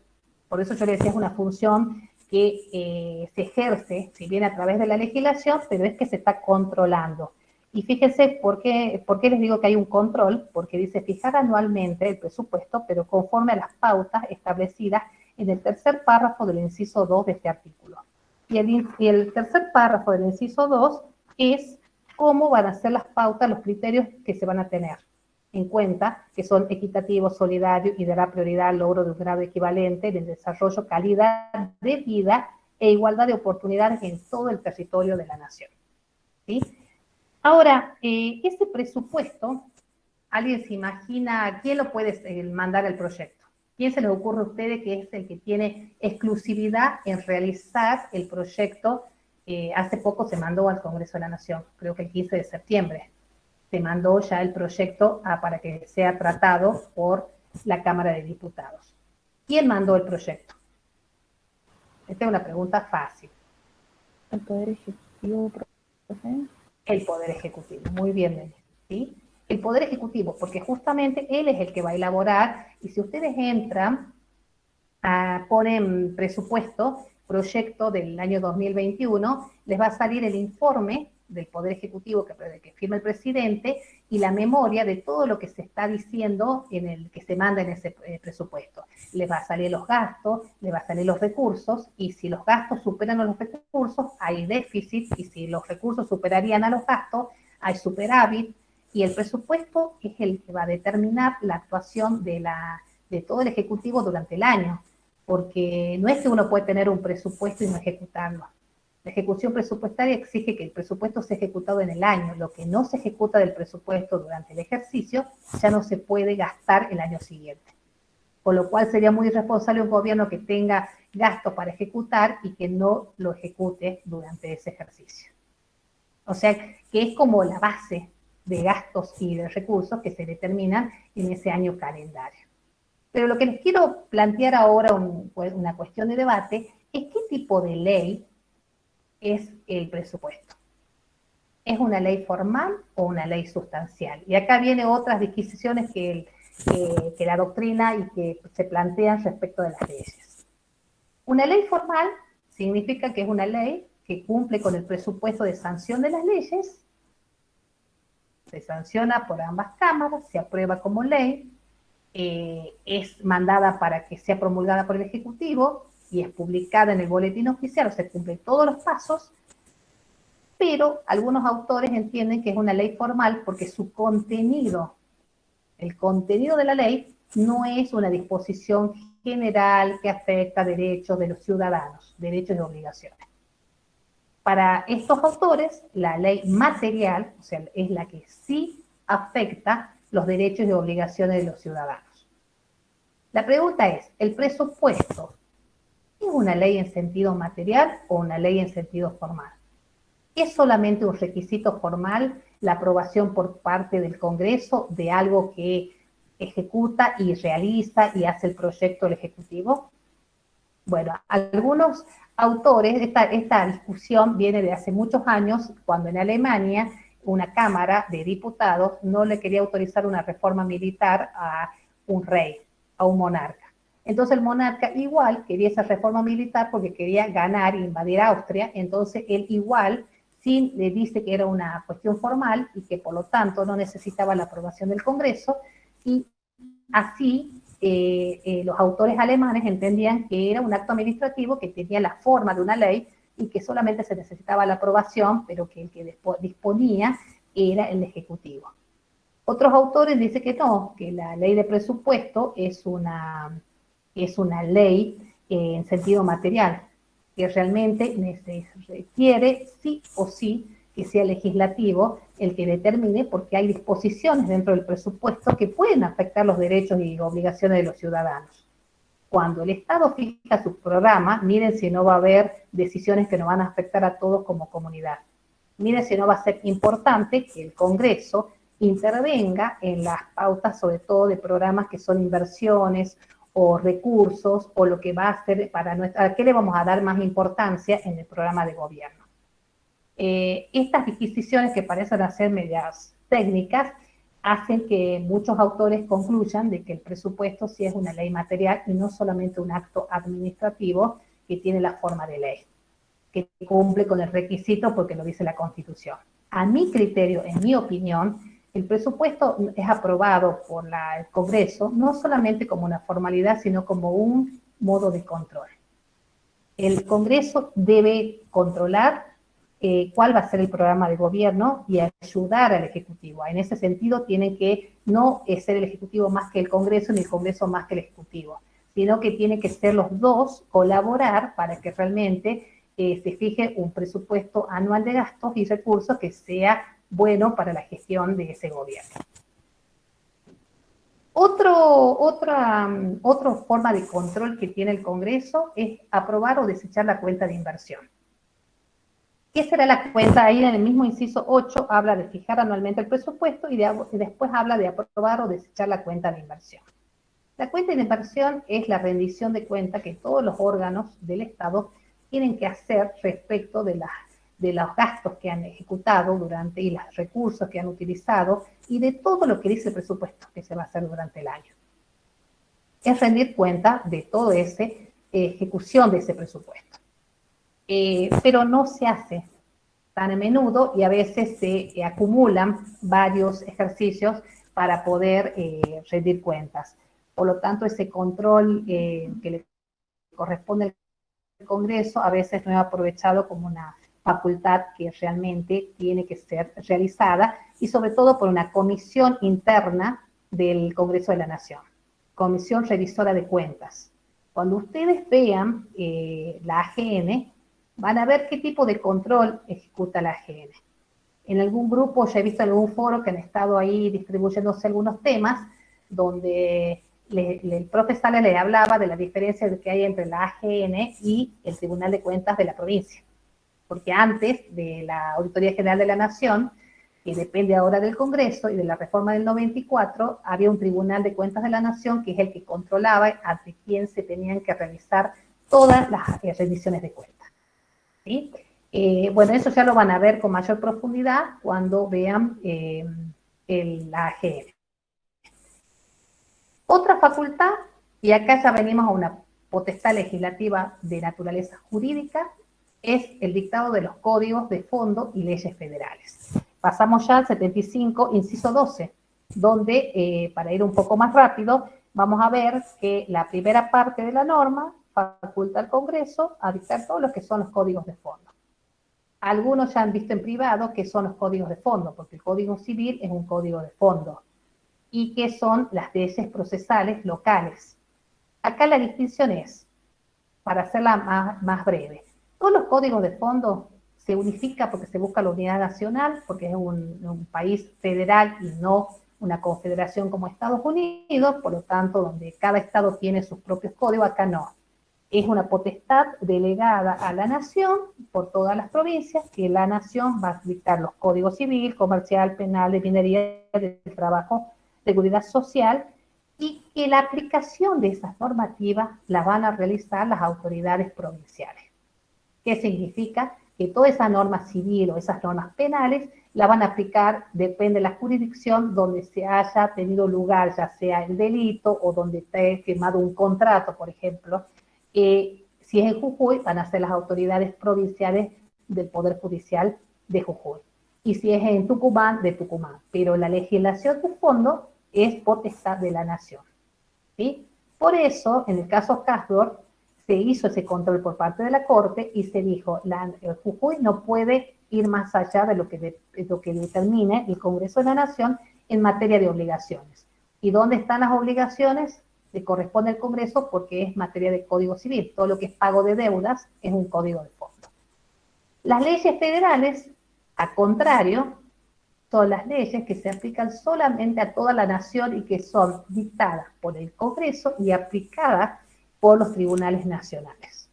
Por eso yo le decía, es una función que se ejerce, si bien a través de la legislación, pero es que se está controlando. Y fíjense por qué les digo que hay un control, porque dice fijar anualmente el presupuesto, pero conforme a las pautas establecidas en el tercer párrafo del inciso 2 de este artículo. Y el tercer párrafo del inciso 2 es cómo van a ser las pautas, los criterios que se van a tener en cuenta, que son equitativos, solidarios y dará prioridad al logro de un grado equivalente de desarrollo, calidad de vida e igualdad de oportunidades en todo el territorio de la nación. ¿Sí? Ahora, este presupuesto, ¿alguien se imagina quién lo puede mandar el proyecto? ¿Quién se les ocurre a ustedes que es el que tiene exclusividad en realizar el proyecto? Hace poco se mandó al Congreso de la Nación, creo que el 15 de septiembre. Se mandó ya el proyecto para que sea tratado por la Cámara de Diputados. ¿Quién mandó el proyecto? Esta es una pregunta fácil. El Poder Ejecutivo, profe. El Poder Ejecutivo, muy bien, Denis, ¿sí? El Poder Ejecutivo, porque justamente él es el que va a elaborar, y si ustedes entran, ponen presupuesto, proyecto del año 2021, les va a salir el informe del Poder Ejecutivo que firma el presidente y la memoria de todo lo que se está diciendo en el que se manda en ese presupuesto. Les va a salir los gastos, les va a salir los recursos, y si los gastos superan a los recursos, hay déficit, y si los recursos superarían a los gastos, hay superávit, y el presupuesto es el que va a determinar la actuación de todo el Ejecutivo durante el año, porque no es que uno puede tener un presupuesto y no ejecutarlo. La ejecución presupuestaria exige que el presupuesto sea ejecutado en el año. Lo que no se ejecuta del presupuesto durante el ejercicio ya no se puede gastar el año siguiente. Con lo cual sería muy irresponsable un gobierno que tenga gastos para ejecutar y que no lo ejecute durante ese ejercicio. O sea, que es como la base de gastos y de recursos que se determinan en ese año calendario. Pero lo que les quiero plantear ahora, una cuestión de debate, es qué tipo de ley es el presupuesto. ¿Es una ley formal o una ley sustancial? Y acá vienen otras disquisiciones que la doctrina y que se plantean respecto de las leyes. Una ley formal significa que es una ley que cumple con el presupuesto de sanción de las leyes, se sanciona por ambas cámaras, se aprueba como ley, es mandada para que sea promulgada por el Ejecutivo y es publicada en el boletín oficial, o sea, cumple todos los pasos, pero algunos autores entienden que es una ley formal porque su contenido, el contenido de la ley, no es una disposición general que afecta derechos de los ciudadanos, derechos y obligaciones. Para estos autores, la ley material, o sea, es la que sí afecta los derechos y obligaciones de los ciudadanos. La pregunta es, ¿el presupuesto es una ley en sentido material o una ley en sentido formal? ¿Es solamente un requisito formal la aprobación por parte del Congreso de algo que ejecuta y realiza y hace el proyecto del Ejecutivo? Bueno, algunos autores, esta discusión viene de hace muchos años, cuando en Alemania una Cámara de Diputados no le quería autorizar una reforma militar a un rey, a un monarca. Entonces el monarca igual quería esa reforma militar porque quería ganar e invadir Austria, entonces él igual sí le dice que era una cuestión formal y que por lo tanto no necesitaba la aprobación del Congreso, y así los autores alemanes entendían que era un acto administrativo que tenía la forma de una ley y que solamente se necesitaba la aprobación, pero que el que disponía era el Ejecutivo. Otros autores dicen que no, que la ley de presupuesto es una ley en sentido material. que realmente requiere sí o sí que sea el legislativo el que determine, porque hay disposiciones dentro del presupuesto que pueden afectar los derechos y obligaciones de los ciudadanos. Cuando el Estado fija su programa, miren si no va a haber decisiones que nos van a afectar a todos como comunidad. Miren si no va a ser importante que el Congreso intervenga en las pautas, sobre todo de programas que son inversiones o recursos, o lo que va a hacer para nuestra, a qué le vamos a dar más importancia en el programa de gobierno. Estas disquisiciones que parecen ser medias técnicas hacen que muchos autores concluyan de que el presupuesto sí es una ley material y no solamente un acto administrativo que tiene la forma de ley, que cumple con el requisito porque lo dice la Constitución. A mi criterio, en mi opinión, el presupuesto es aprobado por el Congreso no solamente como una formalidad, sino como un modo de control. El Congreso debe controlar cuál va a ser el programa de gobierno y ayudar al Ejecutivo. En ese sentido, tiene que no ser el Ejecutivo más que el Congreso, ni el Congreso más que el Ejecutivo, sino que tiene que ser los dos colaborar para que realmente se fije un presupuesto anual de gastos y recursos que sea bueno para la gestión de ese gobierno. Otra forma de control que tiene el Congreso es aprobar o desechar la cuenta de inversión. ¿Qué será la cuenta? Ahí en el mismo inciso 8 habla de fijar anualmente el presupuesto y después habla de aprobar o desechar la cuenta de inversión. La cuenta de inversión es la rendición de cuenta que todos los órganos del Estado tienen que hacer respecto de los gastos que han ejecutado durante y los recursos que han utilizado y de todo lo que dice el presupuesto que se va a hacer durante el año. Es rendir cuenta de toda esa ejecución de ese presupuesto. Pero no se hace tan a menudo y a veces se acumulan varios ejercicios para poder rendir cuentas. Por lo tanto, ese control que le corresponde al Congreso a veces no es aprovechado como una facultad que realmente tiene que ser realizada y sobre todo por una comisión interna del Congreso de la Nación, Comisión Revisora de Cuentas. Cuando ustedes vean la AGN, van a ver qué tipo de control ejecuta la AGN. En algún grupo, ya he visto en algún foro que han estado ahí distribuyéndose algunos temas, donde el profe Sala le hablaba de la diferencia que hay entre la AGN y el Tribunal de Cuentas de la provincia. Porque antes de la Auditoría General de la Nación, que depende ahora del Congreso y de la reforma del 94, había un Tribunal de Cuentas de la Nación que es el que controlaba ante quién se tenían que realizar todas las rendiciones de cuentas. ¿Sí? Bueno, eso ya lo van a ver con mayor profundidad cuando vean la AGN. Otra facultad, y acá ya venimos a una potestad legislativa de naturaleza jurídica, es el dictado de los códigos de fondo y leyes federales. Pasamos ya al 75, inciso 12, donde, para ir un poco más rápido, vamos a ver que la primera parte de la norma faculta al Congreso a dictar todos los que son los códigos de fondo. Algunos ya han visto en privado qué son los códigos de fondo, porque el Código Civil es un código de fondo, y qué son las leyes procesales locales. Acá la distinción es, para hacerla más breve, todos los códigos de fondo se unifica porque se busca la unidad nacional, porque es un país federal y no una confederación como Estados Unidos, por lo tanto, donde cada estado tiene sus propios códigos, acá no. Es una potestad delegada a la nación por todas las provincias, que la nación va a dictar los códigos civil, comercial, penal, de minería, de trabajo, seguridad social, y que la aplicación de esas normativas la van a realizar las autoridades provinciales. ¿Qué significa? Que toda esa norma civil o esas normas penales la van a aplicar, depende de la jurisdicción donde se haya tenido lugar, ya sea el delito o donde esté firmado un contrato, por ejemplo. Si es en Jujuy, van a ser las autoridades provinciales del Poder Judicial de Jujuy. Y si es en Tucumán, de Tucumán. Pero la legislación de fondo es potestad de la nación. ¿Sí? Por eso, en el caso Casdor, se hizo ese control por parte de la Corte y se dijo, Jujuy no puede ir más allá de lo que determine el Congreso de la Nación en materia de obligaciones. ¿Y dónde están las obligaciones le corresponde al Congreso porque es materia de Código Civil. Todo lo que es pago de deudas es un código de fondo. Las leyes federales, al contrario, son las leyes que se aplican solamente a toda la nación y que son dictadas por el Congreso y aplicadas por los tribunales nacionales.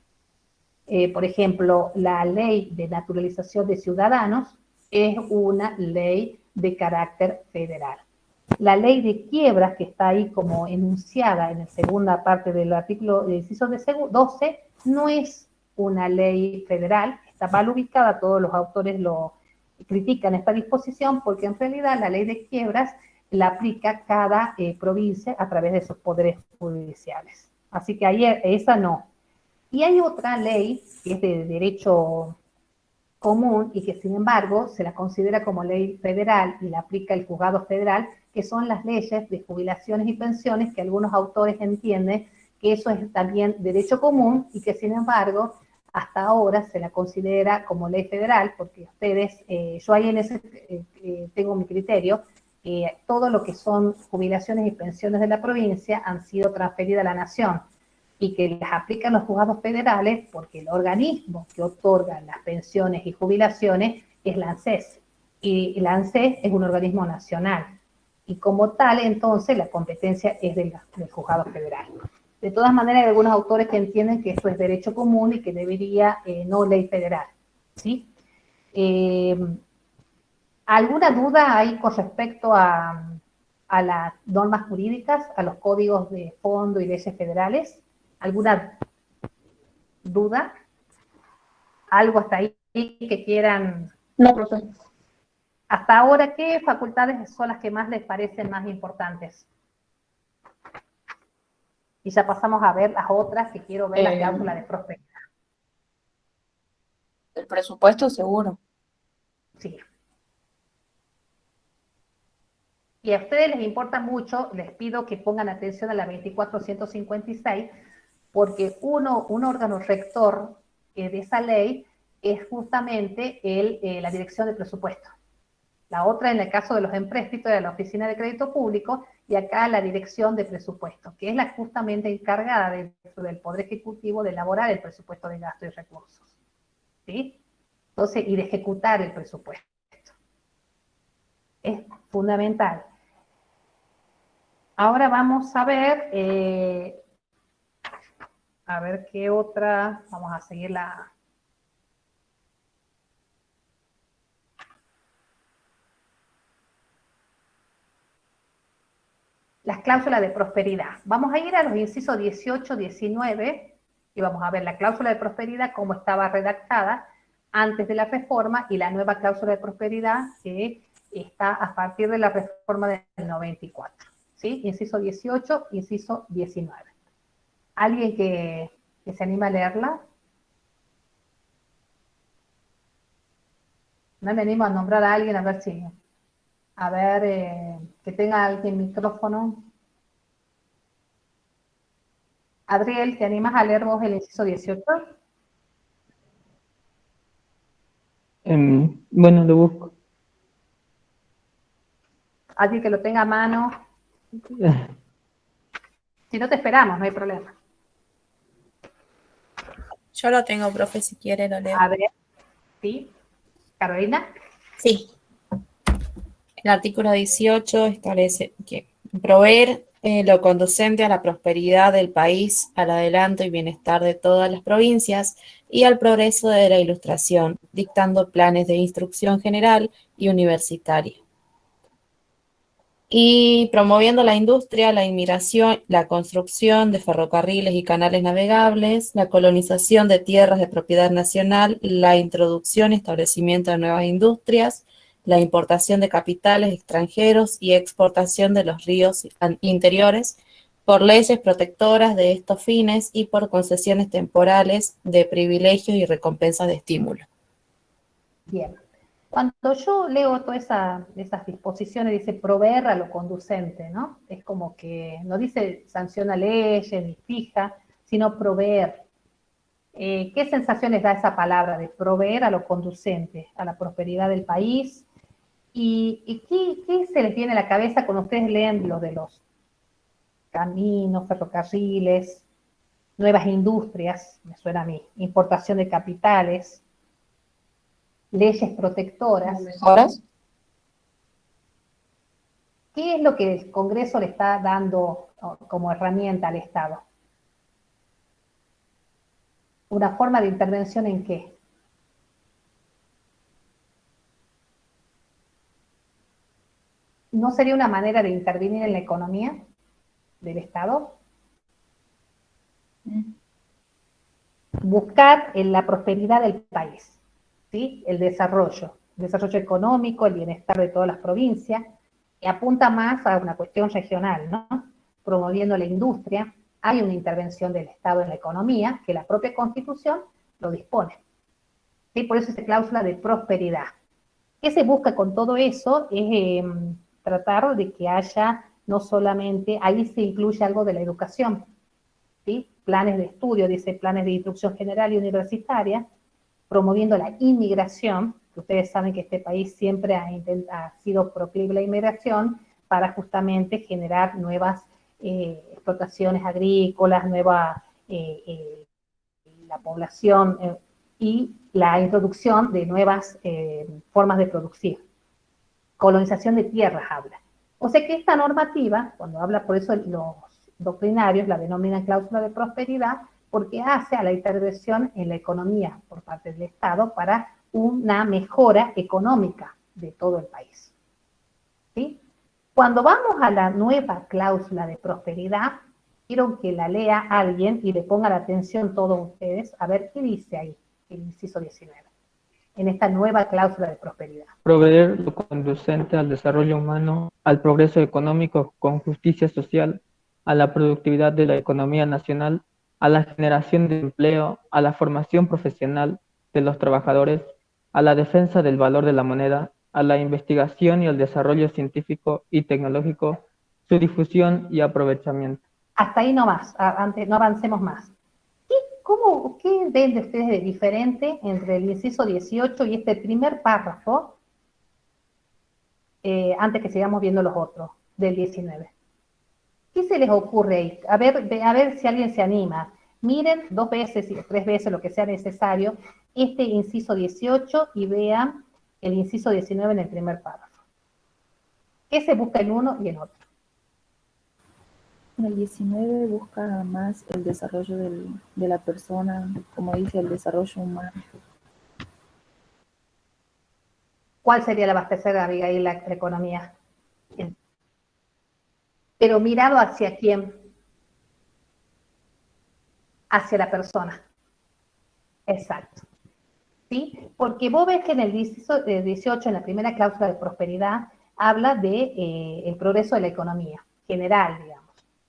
Por ejemplo, la ley de naturalización de ciudadanos es una ley de carácter federal. La ley de quiebras, que está ahí como enunciada en la segunda parte del artículo del inciso 12, no es una ley federal, está mal ubicada, todos los autores lo critican esta disposición porque en realidad la ley de quiebras la aplica cada provincia a través de sus poderes judiciales. Así que ahí esa no. Y hay otra ley que es de derecho común y que sin embargo se la considera como ley federal y la aplica el juzgado federal, que son las leyes de jubilaciones y pensiones, que algunos autores entienden que eso es también derecho común y que sin embargo hasta ahora se la considera como ley federal, porque ustedes, yo ahí en ese tengo mi criterio, todo lo que son jubilaciones y pensiones de la provincia han sido transferidas a la nación y que las aplican los juzgados federales porque el organismo que otorga las pensiones y jubilaciones es la ANSES, y la ANSES es un organismo nacional, y como tal, entonces, la competencia es del juzgado federal. De todas maneras, hay algunos autores que entienden que esto es derecho común y que debería, no ley federal, ¿sí? ¿Alguna duda hay con respecto a las normas jurídicas, a los códigos de fondo y leyes federales? ¿Alguna duda? ¿Algo hasta ahí que quieran? No, profe. Hasta ahora, ¿qué facultades son las que más les parecen más importantes? Y ya pasamos a ver las otras, que quiero ver la cláusula de prosperidad. El presupuesto seguro. Sí. Y a ustedes les importa mucho, les pido que pongan atención a la 24.156, porque un órgano rector de esa ley es justamente la dirección de presupuesto. La otra, en el caso de los empréstitos, de la Oficina de Crédito Público, y acá la Dirección de Presupuesto, que es la justamente encargada del Poder Ejecutivo de elaborar el presupuesto de gasto y recursos. ¿Sí? Entonces, y de ejecutar el presupuesto. Es fundamental. Ahora vamos a ver qué otra, vamos a seguir la... Las cláusulas de prosperidad. Vamos a ir a los incisos 18, 19, y vamos a ver la cláusula de prosperidad cómo estaba redactada antes de la reforma y la nueva cláusula de prosperidad que está a partir de la reforma del 94. ¿Sí? Inciso 18, inciso 19. ¿Alguien que se anima a leerla? No me animo a nombrar a alguien, a ver si... A ver, que tenga alguien micrófono. Adriel, ¿te animas a leer vos el inciso 18? Bueno, lo busco. Alguien que lo tenga a mano. Si no te esperamos, no hay problema. Yo lo tengo, profe, si quiere lo leo. A ver, ¿sí? Carolina. Sí. El artículo 18 establece que proveer lo conducente a la prosperidad del país, al adelanto y bienestar de todas las provincias y al progreso de la ilustración, dictando planes de instrucción general y universitaria. Y promoviendo la industria, la inmigración, la construcción de ferrocarriles y canales navegables, la colonización de tierras de propiedad nacional, la introducción y establecimiento de nuevas industrias, la importación de capitales extranjeros y exportación de los ríos interiores, por leyes protectoras de estos fines y por concesiones temporales de privilegios y recompensas de estímulo. Bien. Cuando yo leo todas esas disposiciones, dice proveer a lo conducente, ¿no? Es como que no dice sanciona leyes ni fija, sino proveer. ¿Qué sensaciones da esa palabra de proveer a lo conducente, a la prosperidad del país? ¿Y qué se les viene a la cabeza cuando ustedes leen lo de los caminos, ferrocarriles, nuevas industrias, me suena a mí, importación de capitales, leyes protectoras. ¿Mejoras? ¿Qué es lo que el Congreso le está dando como herramienta al Estado? ¿Una forma de intervención en qué? ¿No sería una manera de intervenir en la economía del Estado? Buscar en la prosperidad del país, ¿sí? El desarrollo económico, el bienestar de todas las provincias, y apunta más a una cuestión regional, ¿no? Promoviendo la industria. Hay una intervención del Estado en la economía que la propia Constitución lo dispone. ¿Sí? Por eso es cláusula de prosperidad. ¿Qué se busca con todo eso? Es tratar de que haya no solamente, ahí se incluye algo de la educación, ¿sí? Planes de estudio, dice planes de instrucción general y universitaria, promoviendo la inmigración, que ustedes saben que este país siempre ha sido proclive a la inmigración para justamente generar nuevas explotaciones agrícolas, la población y la introducción de nuevas formas de producir. Colonización de tierras habla. O sea que esta normativa, cuando habla, por eso los doctrinarios la denominan cláusula de prosperidad, porque hace a la intervención en la economía por parte del Estado para una mejora económica de todo el país. ¿Sí? Cuando vamos a la nueva cláusula de prosperidad, quiero que la lea alguien y le ponga la atención todos ustedes a ver qué dice ahí, el inciso 19, en esta nueva cláusula de prosperidad. Proveer lo conducente al desarrollo humano, al progreso económico con justicia social, a la productividad de la economía nacional, a la generación de empleo, a la formación profesional de los trabajadores, a la defensa del valor de la moneda, a la investigación y el desarrollo científico y tecnológico, su difusión y aprovechamiento. Hasta ahí no más, no avancemos más. ¿Qué ven de ustedes de diferente entre el inciso 18 y este primer párrafo, antes que sigamos viendo los otros, del 19? ¿Qué se les ocurre ahí? A ver si alguien se anima. Miren 2 veces y 3 veces lo que sea necesario este inciso 18 y vean el inciso 19 en el primer párrafo. ¿Qué se busca en uno y en otro? En el 19 busca más el desarrollo de la persona, como dice, el desarrollo humano. ¿Cuál sería el abastecer, Abigail, la economía? Pero mirado hacia quién, hacia la persona. Exacto. ¿Sí? Porque vos ves que en el 18, en la primera cláusula de prosperidad, habla de el progreso de la economía general, digamos,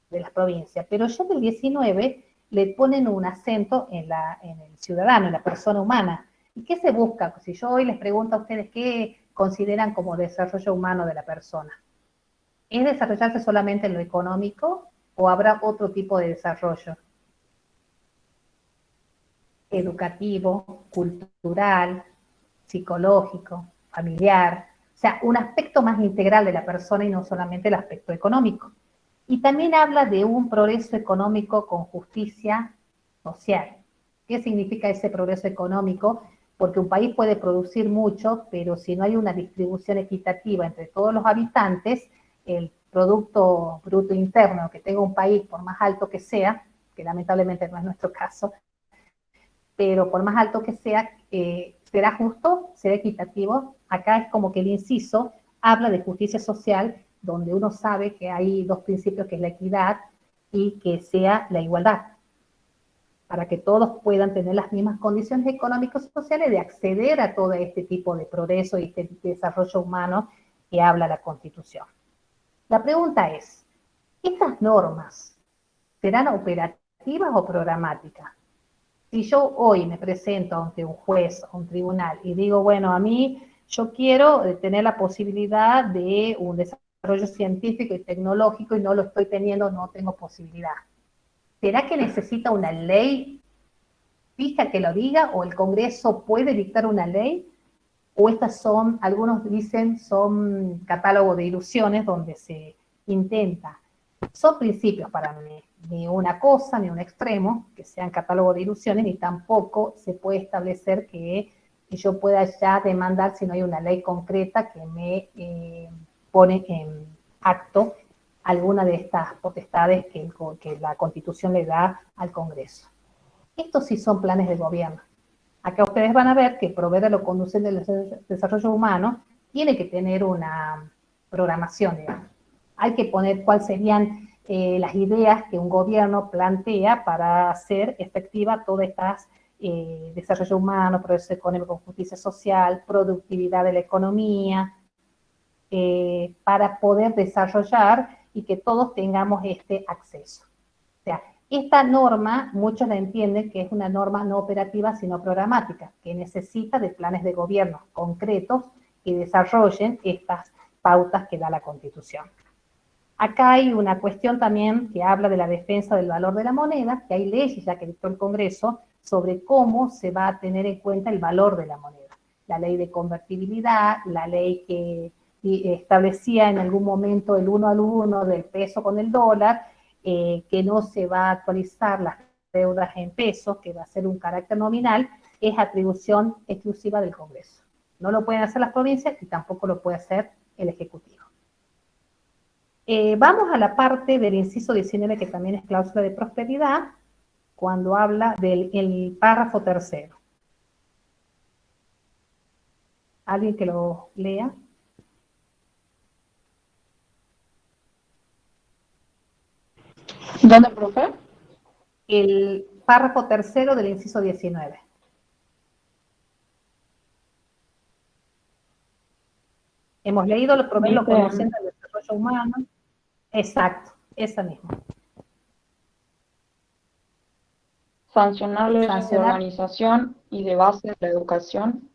de las provincias, pero ya en el 19 le ponen un acento en el ciudadano, en la persona humana. ¿Y qué se busca? Si yo hoy les pregunto a ustedes qué consideran como desarrollo humano de la persona, ¿es desarrollarse solamente en lo económico o habrá otro tipo de desarrollo? Educativo, cultural, psicológico, familiar, o sea, un aspecto más integral de la persona y no solamente el aspecto económico. Y también habla de un progreso económico con justicia social. ¿Qué significa ese progreso económico? Porque un país puede producir mucho, pero si no hay una distribución equitativa entre todos los habitantes, el Producto Bruto Interno que tenga un país, por más alto que sea, que lamentablemente no es nuestro caso, pero por más alto que sea, será justo, será equitativo. Acá es como que el inciso habla de justicia social, donde uno sabe que hay 2 principios, que es la equidad y que sea la igualdad, para que todos puedan tener las mismas condiciones económicas y sociales de acceder a todo este tipo de progreso y este desarrollo humano que habla la Constitución. La pregunta es, ¿estas normas serán operativas o programáticas? Si yo hoy me presento ante un juez o un tribunal y digo, bueno, a mí yo quiero tener la posibilidad de un desarrollo científico y tecnológico y no lo estoy teniendo, no tengo posibilidad. ¿Será que necesita una ley fija que lo diga o el Congreso puede dictar una ley? ¿O estas son, algunos dicen, son catálogos de ilusiones donde se intenta Son principios para mí, ni una cosa, ni un extremo, que sean catálogo de ilusiones, ni tampoco se puede establecer que yo pueda ya demandar si no hay una ley concreta que me pone en acto alguna de estas potestades que la Constitución le da al Congreso. Estos sí son planes de gobierno. Acá ustedes van a ver que proveer a lo conducente del desarrollo humano tiene que tener una programación, digamos. Hay que poner cuáles serían las ideas que un gobierno plantea para hacer efectiva todas estas desarrollo humano, progreso económico, justicia social, productividad de la economía, para poder desarrollar y que todos tengamos este acceso. O sea, esta norma, muchos la entienden que es una norma no operativa, sino programática, que necesita de planes de gobierno concretos que desarrollen estas pautas que da la Constitución. Acá hay una cuestión también que habla de la defensa del valor de la moneda, que hay leyes ya que dictó el Congreso sobre cómo se va a tener en cuenta el valor de la moneda. La ley de convertibilidad, la ley que establecía en algún momento el 1 al 1 del peso con el dólar, que no se va a actualizar las deudas en pesos, que va a ser un carácter nominal, es atribución exclusiva del Congreso. No lo pueden hacer las provincias y tampoco lo puede hacer el Ejecutivo. Vamos a la parte del inciso 19, que también es cláusula de prosperidad, cuando habla del párrafo tercero. ¿Alguien que lo lea? ¿Dónde, profe? El párrafo tercero del inciso 19. Hemos leído los proveer los conocimientos del desarrollo humano. Exacto, esa misma. Sancionar leyes de organización y de base de la educación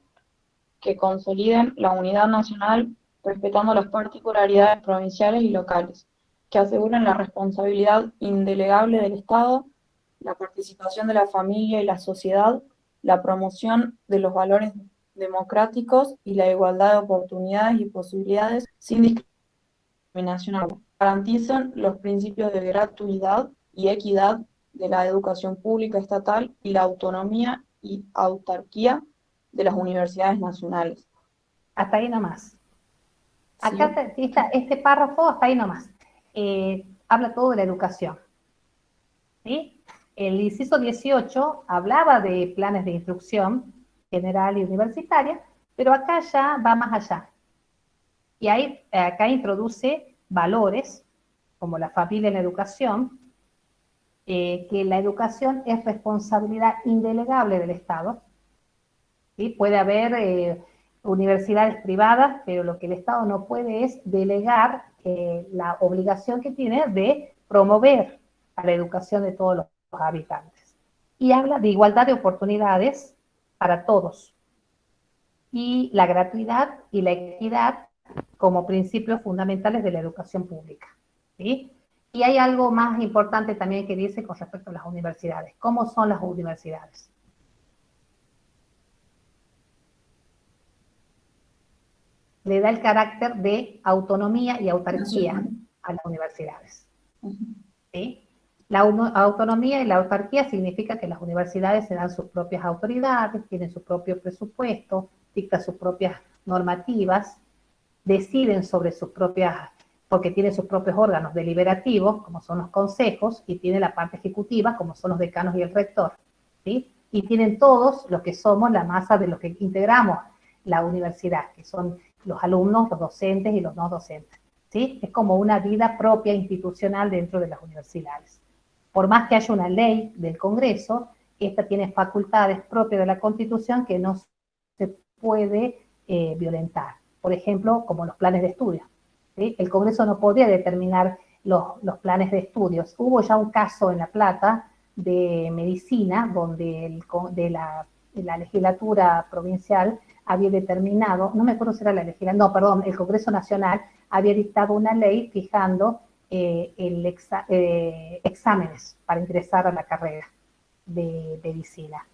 que consoliden la unidad nacional respetando las particularidades provinciales y locales, que aseguren la responsabilidad indelegable del Estado, la participación de la familia y la sociedad, la promoción de los valores democráticos y la igualdad de oportunidades y posibilidades sin discriminación alguna. Garantizan los principios de gratuidad y equidad de la educación pública estatal y la autonomía y autarquía de las universidades nacionales. Hasta ahí nomás. Acá sí. Este párrafo, hasta ahí nomás. Habla todo de la educación. ¿Sí? El inciso 18 hablaba de planes de instrucción general y universitaria, pero acá ya va más allá. Y ahí, acá introduce valores, como la familia en la educación, que la educación es responsabilidad indelegable del Estado. ¿Sí? Puede haber universidades privadas, pero lo que el Estado no puede es delegar la obligación que tiene de promover a la educación de todos los habitantes. Y habla de igualdad de oportunidades para todos. Y la gratuidad y la equidad como principios fundamentales de la educación pública. ¿Sí? Y hay algo más importante también que dice con respecto a las universidades. ¿Cómo son las universidades? Le da el carácter de autonomía y autarquía a las universidades. ¿Sí? La autonomía y la autarquía significa que las universidades se dan sus propias autoridades, tienen su propio presupuesto, dictan sus propias normativas, deciden sobre sus propias, porque tienen sus propios órganos deliberativos, como son los consejos, y tiene la parte ejecutiva, como son los decanos y el rector. ¿Sí? Y tienen todos los que somos la masa de los que integramos la universidad, que son los alumnos, los docentes y los no docentes. ¿Sí? Es como una vida propia institucional dentro de las universidades. Por más que haya una ley del Congreso, esta tiene facultades propias de la Constitución que no se puede violentar. Por ejemplo, como los planes de estudio. ¿Sí? El Congreso no podía determinar los planes de estudios. Hubo ya un caso en La Plata de medicina, donde la legislatura provincial había determinado, no me acuerdo si era la legislatura, no, perdón, el Congreso Nacional había dictado una ley fijando exámenes para ingresar a la carrera de medicina.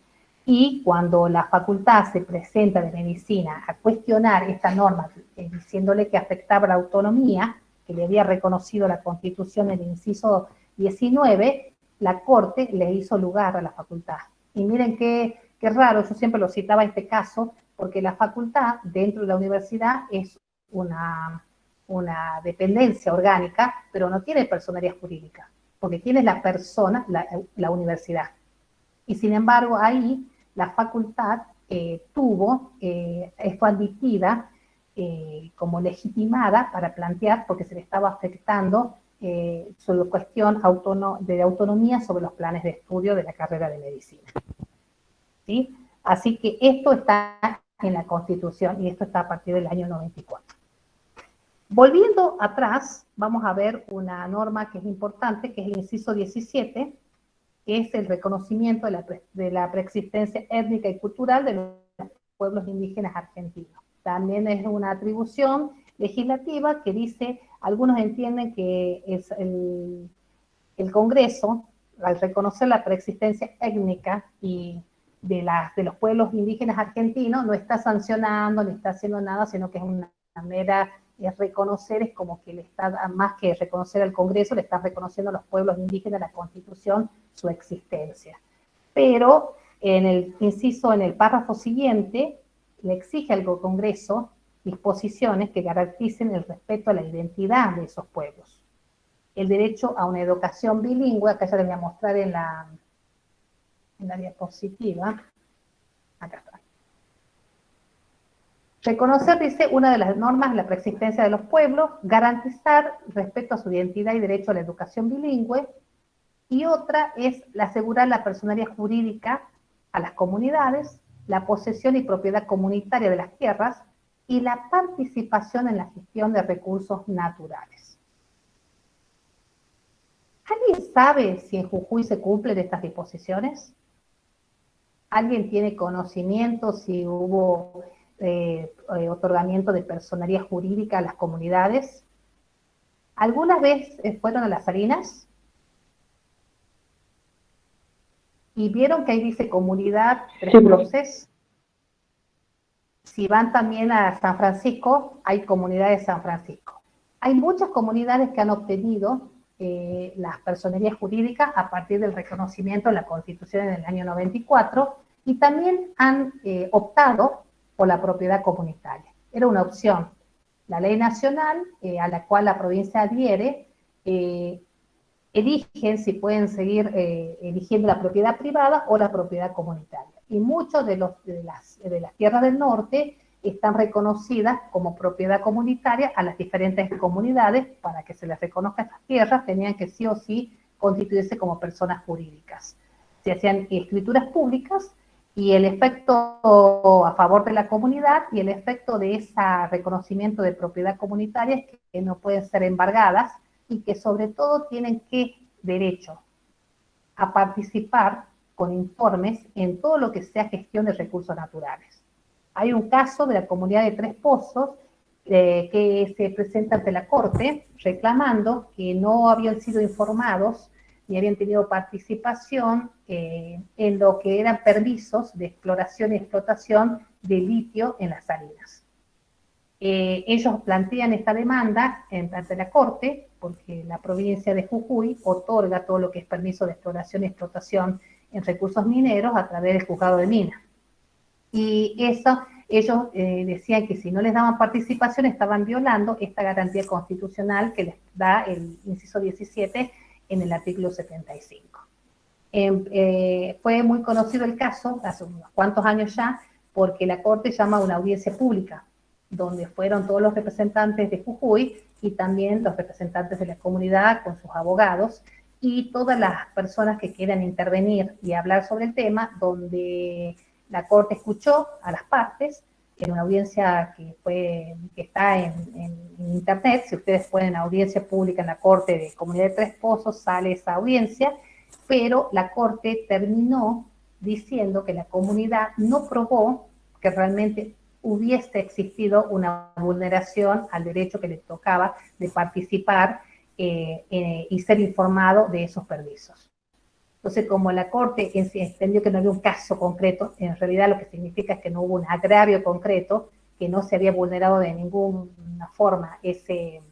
Y cuando la facultad se presenta de medicina a cuestionar esta norma, diciéndole que afectaba la autonomía que le había reconocido la Constitución en el inciso 19, la Corte le hizo lugar a la facultad. Y miren qué raro, yo siempre lo citaba este caso, porque la facultad dentro de la universidad es una dependencia orgánica, pero no tiene personería jurídica, porque ¿quién es la persona? La universidad. Y sin embargo, ahí la facultad fue admitida como legitimada para plantear, porque se le estaba afectando su cuestión de autonomía sobre los planes de estudio de la carrera de medicina. ¿Sí? Así que esto está en la Constitución y esto está a partir del año 94. Volviendo atrás, vamos a ver una norma que es importante, que es el inciso 17, que es el reconocimiento de la preexistencia étnica y cultural de los pueblos indígenas argentinos. También es una atribución legislativa que dice, algunos entienden que es el Congreso, al reconocer la preexistencia étnica y de los pueblos indígenas argentinos, no está sancionando ni está haciendo nada, sino que es una mera reconocer, es como que le está, más que reconocer al Congreso, le está reconociendo a los pueblos indígenas, la Constitución, su existencia. Pero en el párrafo siguiente, le exige al Congreso disposiciones que garanticen el respeto a la identidad de esos pueblos. El derecho a una educación bilingüe, acá ya les voy a mostrar en la diapositiva, acá está. Reconocer, dice, una de las normas de la preexistencia de los pueblos, garantizar respeto a su identidad y derecho a la educación bilingüe, y otra es asegurar la personería jurídica a las comunidades, la posesión y propiedad comunitaria de las tierras, y la participación en la gestión de recursos naturales. ¿Alguien sabe si en Jujuy se cumplen estas disposiciones? ¿Alguien tiene conocimiento si hubo otorgamiento de personería jurídica a las comunidades? ¿Alguna vez fueron a las Salinas? ¿Y vieron que ahí dice comunidad Tres Cruces? Si van también a San Francisco, hay comunidad de San Francisco. Hay muchas comunidades que han obtenido las personerías jurídicas a partir del reconocimiento de la Constitución en el año 94, y también han optado por la propiedad comunitaria. Era una opción. La ley nacional, a la cual la provincia adhiere, eligen si pueden seguir eligiendo la propiedad privada o la propiedad comunitaria. Y muchos de las tierras del norte están reconocidas como propiedad comunitaria a las diferentes comunidades. Para que se les reconozca estas tierras, tenían que sí o sí constituirse como personas jurídicas. Se hacían escrituras públicas, y el efecto a favor de la comunidad y el efecto de ese reconocimiento de propiedad comunitaria es que no pueden ser embargadas, y que sobre todo tienen derecho a participar con informes en todo lo que sea gestión de recursos naturales. Hay un caso de la comunidad de Tres Pozos que se presenta ante la Corte reclamando que no habían sido informados ni habían tenido participación en lo que eran permisos de exploración y explotación de litio en las salinas. Ellos plantean esta demanda ante la Corte, porque la provincia de Jujuy otorga todo lo que es permiso de exploración y explotación en recursos mineros a través del juzgado de minas. Y ellos decían que si no les daban participación estaban violando esta garantía constitucional que les da el inciso 17 en el artículo 75. Fue muy conocido el caso, hace unos cuantos años ya, porque la Corte llama a una audiencia pública, donde fueron todos los representantes de Jujuy y también los representantes de la comunidad con sus abogados y todas las personas que quieran intervenir y hablar sobre el tema, donde la Corte escuchó a las partes en una audiencia que está en internet. Si ustedes ponen audiencia pública en la Corte de Comunidad de Tres Pozos, sale esa audiencia, pero la Corte terminó diciendo que la comunidad no probó que realmente hubiese existido una vulneración al derecho que le tocaba de participar y ser informado de esos permisos. Entonces, como la Corte entendió que no había un caso concreto, en realidad lo que significa es que no hubo un agravio concreto, que no se había vulnerado de ninguna forma ese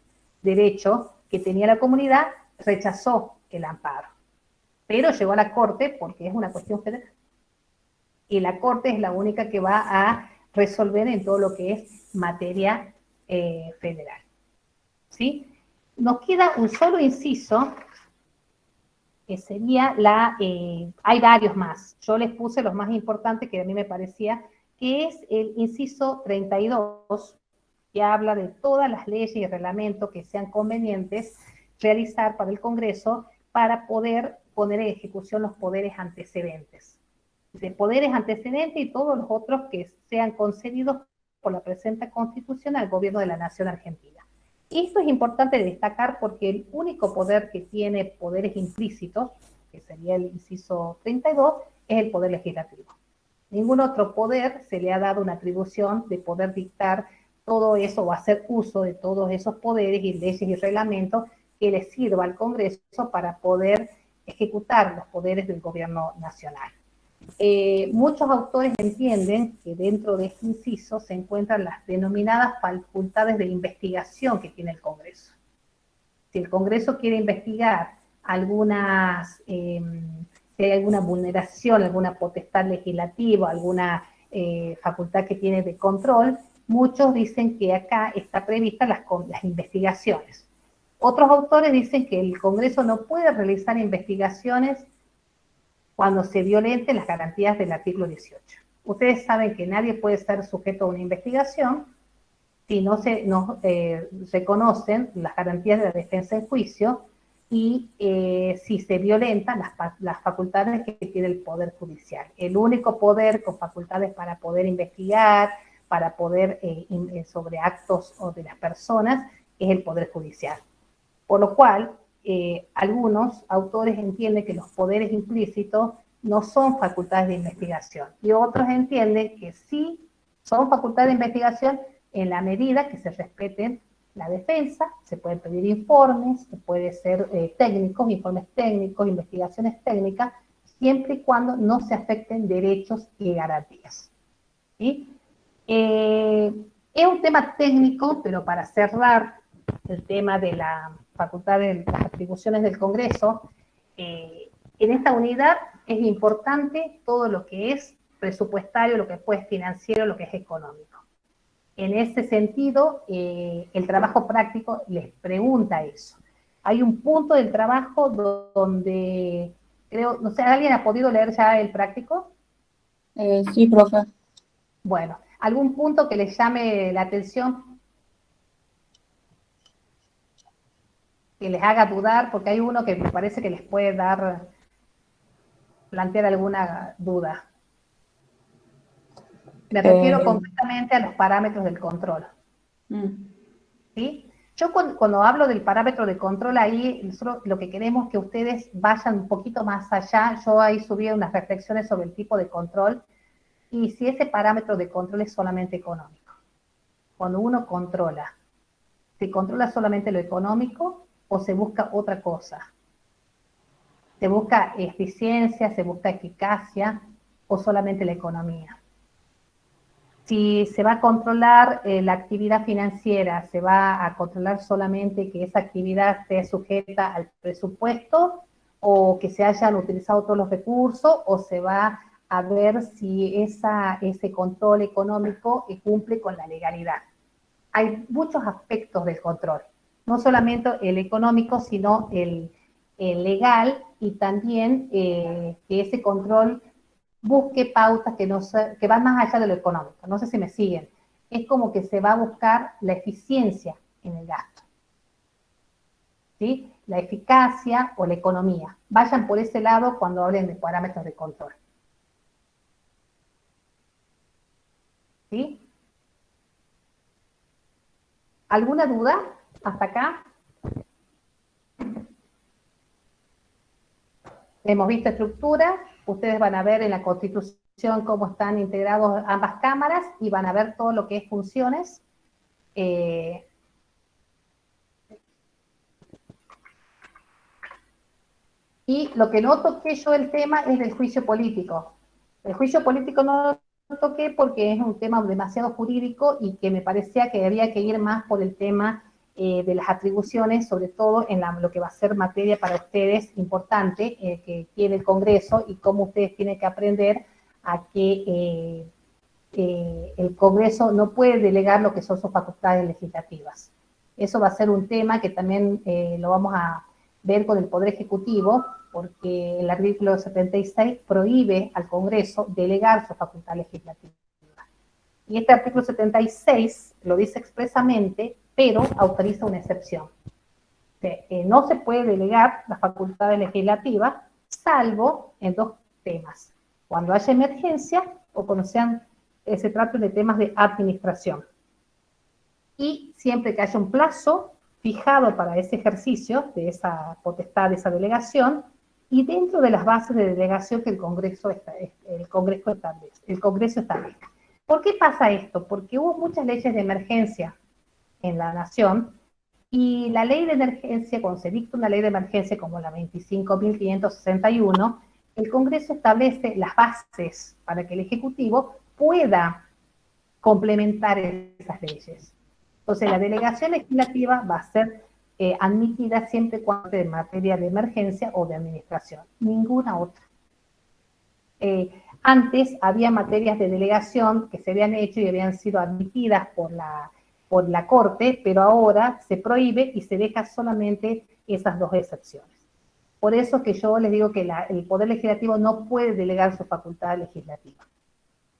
derecho que tenía la comunidad, rechazó el amparo. Pero llegó a la Corte porque es una cuestión federal. Y la Corte es la única que va a resolver en todo lo que es materia federal. ¿Sí? Nos queda un solo inciso, que sería hay varios más. Yo les puse los más importantes que a mí me parecía, que es el inciso 32, que habla de todas las leyes y reglamentos que sean convenientes realizar para el Congreso para poder poner en ejecución los poderes antecedentes. De poderes antecedentes y todos los otros que sean concedidos por la presente Constitución al Gobierno de la Nación Argentina. Esto es importante destacar porque el único poder que tiene poderes implícitos, que sería el inciso 32, es el poder legislativo. Ningún otro poder se le ha dado una atribución de poder dictar todo eso o hacer uso de todos esos poderes y leyes y reglamentos que le sirva al Congreso para poder ejecutar los poderes del gobierno nacional. Muchos autores entienden que dentro de este inciso se encuentran las denominadas facultades de investigación que tiene el Congreso. Si el Congreso quiere investigar si hay alguna vulneración, alguna potestad legislativa, alguna facultad que tiene de control, muchos dicen que acá está prevista las investigaciones. Otros autores dicen que el Congreso no puede realizar investigaciones cuando se violenten las garantías del artículo 18. Ustedes saben que nadie puede ser sujeto a una investigación si no se reconocen las garantías de la defensa en juicio y si se violentan las facultades que tiene el Poder Judicial. El único poder con facultades para poder investigar, para poder sobre actos o de las personas, es el Poder Judicial. Por lo cual, algunos autores entienden que los poderes implícitos no son facultades de investigación y otros entienden que sí son facultades de investigación en la medida que se respeten la defensa, se pueden pedir informes, se puede ser informes técnicos, investigaciones técnicas, siempre y cuando no se afecten derechos y garantías. ¿Sí? Es un tema técnico, pero para cerrar el tema de la facultad de las atribuciones del Congreso, en esta unidad es importante todo lo que es presupuestario, lo que es financiero, lo que es económico. En ese sentido, el trabajo práctico les pregunta eso. Hay un punto del trabajo donde, creo, no sé, ¿alguien ha podido leer ya el práctico? Sí, profe. Bueno, ¿algún punto que les llame la atención? Que les haga dudar, porque hay uno que me parece que les puede plantear alguna duda. Me refiero concretamente a los parámetros del control. ¿Sí? Yo cuando hablo del parámetro de control, ahí nosotros lo que queremos es que ustedes vayan un poquito más allá. Yo ahí subí unas reflexiones sobre el tipo de control y si ese parámetro de control es solamente económico. Cuando uno controla, ¿se controla solamente lo económico o se busca otra cosa? ¿Se busca eficiencia, se busca eficacia o solamente la economía? Si se va a controlar la actividad financiera, ¿se va a controlar solamente que esa actividad esté sujeta al presupuesto o que se hayan utilizado todos los recursos o se va a ver si ese control económico cumple con la legalidad? Hay muchos aspectos del control, no solamente el económico, sino el legal y también que ese control busque pautas que van más allá de lo económico. No sé si me siguen. Es como que se va a buscar la eficiencia en el gasto. ¿Sí? La eficacia o la economía. Vayan por ese lado cuando hablen de parámetros de control. ¿Sí? ¿Alguna duda hasta acá? Hemos visto estructura, ustedes van a ver en la Constitución cómo están integrados ambas cámaras y van a ver todo lo que es funciones. Y lo que no toqué yo el tema es del juicio político. El juicio político no lo toqué porque es un tema demasiado jurídico y que me parecía que había que ir más por el tema de las atribuciones, sobre todo en lo que va a ser materia para ustedes importante, que tiene el Congreso y cómo ustedes tienen que aprender a que el Congreso no puede delegar lo que son sus facultades legislativas. Eso va a ser un tema que también lo vamos a ver con el Poder Ejecutivo, porque el artículo 76 prohíbe al Congreso delegar su facultad legislativa. Y este artículo 76 lo dice expresamente, pero autoriza una excepción. No se puede delegar las facultades legislativas, salvo en dos temas: cuando haya emergencia o cuando se trate de temas de administración. Y siempre que haya un plazo fijado para ese ejercicio de esa potestad, de esa delegación, y dentro de las bases de delegación que el Congreso establezca. ¿Por qué pasa esto? Porque hubo muchas leyes de emergencia en la nación, y la ley de emergencia, cuando se dicta una ley de emergencia como la 25.561, el Congreso establece las bases para que el Ejecutivo pueda complementar esas leyes. Entonces, la delegación legislativa va a ser admitida siempre cuando sea en materia de emergencia o de administración, ninguna otra. Antes había materias de delegación que se habían hecho y habían sido admitidas por la Corte, pero ahora se prohíbe y se deja solamente esas dos excepciones. Por eso que yo les digo que el Poder Legislativo no puede delegar su facultad legislativa,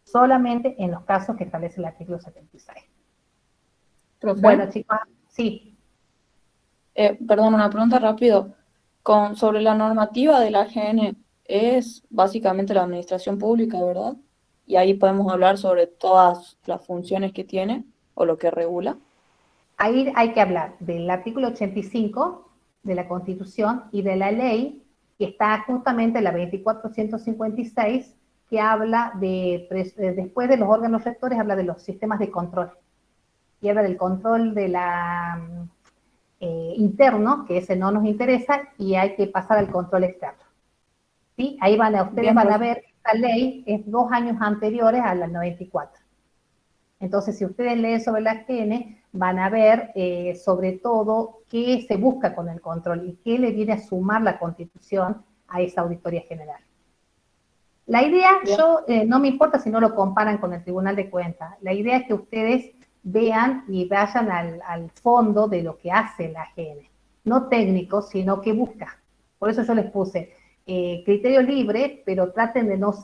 solamente en los casos que establece el artículo 76. Profe, Bueno, chicos, sí. perdón, una pregunta rápido. Sobre la normativa de la AGN, es básicamente la administración pública, ¿verdad? Y ahí podemos hablar sobre todas las funciones que tiene o lo que regula. Ahí hay que hablar del artículo 85 de la Constitución y de la ley que está justamente la 24.156, que habla después de los órganos rectores, habla de los sistemas de control. Y habla del control de interno, que ese no nos interesa, y hay que pasar al control externo. ¿Sí? Ahí ustedes van a ver que esta ley es 2 años anteriores a la 94. Entonces, si ustedes leen sobre la AGN, van a ver sobre todo qué se busca con el control y qué le viene a sumar la Constitución a esa auditoría general. La idea, no me importa si no lo comparan con el Tribunal de Cuentas, la idea es que ustedes vean y vayan al fondo de lo que hace la AGN, no técnico, sino que busca. Por eso yo les puse criterio libre, pero traten de no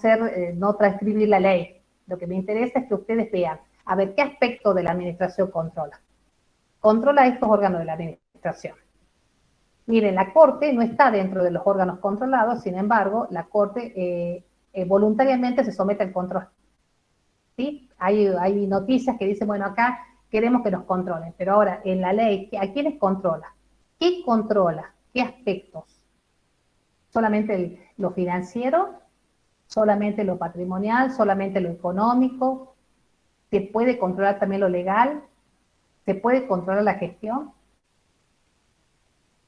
transcribir la ley. Lo que me interesa es que ustedes vean, a ver, ¿qué aspecto de la administración controla? Controla estos órganos de la administración. Miren, la Corte no está dentro de los órganos controlados, sin embargo, la Corte voluntariamente se somete al control. ¿Sí? Hay noticias que dicen, bueno, acá queremos que nos controlen, pero ahora en la ley, ¿a quiénes controla? ¿Qué controla? ¿Qué aspectos? ¿Solamente lo financiero? ¿Solamente lo patrimonial? ¿Solamente lo económico? ¿Se puede controlar también lo legal? ¿Se puede controlar la gestión?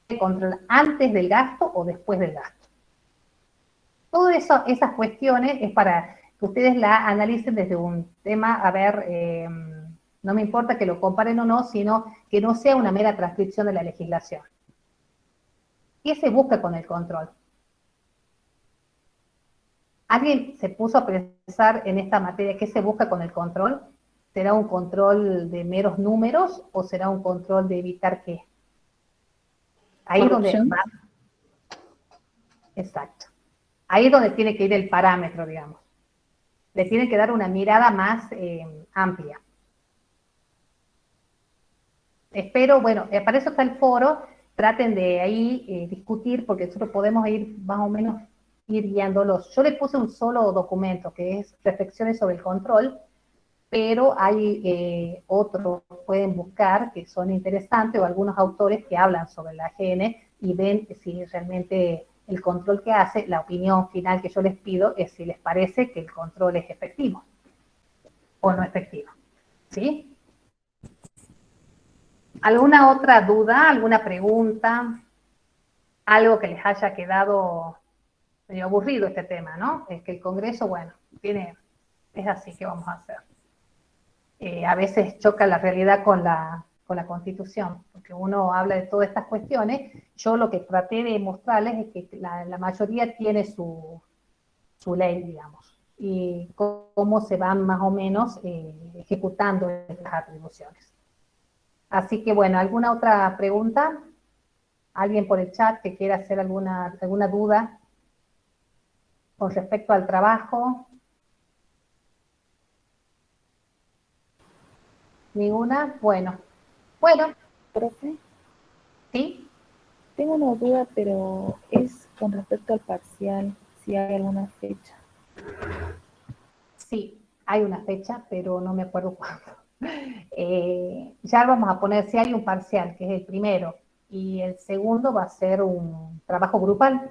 ¿Se controla antes del gasto o después del gasto? Todo eso, esas cuestiones es para que ustedes la analicen desde un tema, a ver, no me importa que lo comparen o no, sino que no sea una mera transcripción de la legislación. ¿Qué se busca con el control? ¿Alguien se puso a pensar en esta materia qué se busca con el control? ¿Será un control de meros números o será un control de evitar qué? Ahí es donde va. Exacto. Ahí es donde tiene que ir el parámetro, digamos. Le tienen que dar una mirada más amplia. Espero, bueno, para eso está el foro, traten de ahí discutir, porque nosotros podemos ir más o menos ir guiándolos. Yo le puse un solo documento, que es Reflexiones sobre el control, pero hay otros, pueden buscar, que son interesantes, o algunos autores que hablan sobre la AGN y ven si realmente el control que hace, la opinión final que yo les pido es si les parece que el control es efectivo o no efectivo. ¿Sí? ¿Alguna otra duda, alguna pregunta? Algo que les haya quedado medio aburrido este tema, ¿no? Es que el Congreso, bueno, es así que vamos a hacer. A veces choca la realidad con con la Constitución, porque uno habla de todas estas cuestiones. Yo lo que traté de mostrarles es que la mayoría tiene su ley, digamos, y cómo se van más o menos ejecutando estas atribuciones. Así que bueno, ¿alguna otra pregunta? ¿Alguien por el chat que quiera hacer alguna duda con respecto al trabajo? ¿Ninguna? Bueno, Profe, ¿sí? tengo una duda, pero es con respecto al parcial, si hay alguna fecha. Sí, hay una fecha, pero no me acuerdo cuándo. Ya vamos a poner, si hay un parcial, que es el primero, y el segundo va a ser un trabajo grupal.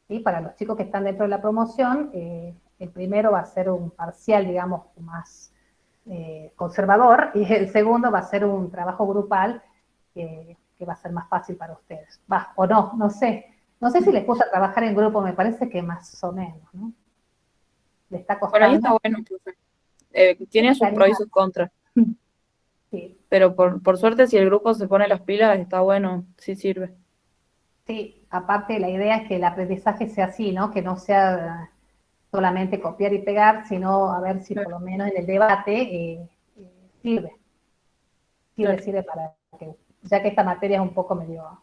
¿Sí? Para los chicos que están dentro de la promoción, el primero va a ser un parcial, digamos, más conservador, y el segundo va a ser un trabajo grupal que va a ser más fácil para ustedes. Va, o no, no sé. No sé si les gusta trabajar en grupo, me parece que más o menos, ¿no? ¿Le está Por ahí costando? está bueno, profe. Tiene sus pros y sus contras. Sí, Pero por suerte, si el grupo se pone las pilas, está bueno, sí sirve. sí, aparte la idea es que el aprendizaje sea así, ¿no? Que no sea solamente copiar y pegar, sino a ver si por lo menos en el debate sirve. Claro. Sirve para que, ya que esta materia es un poco medio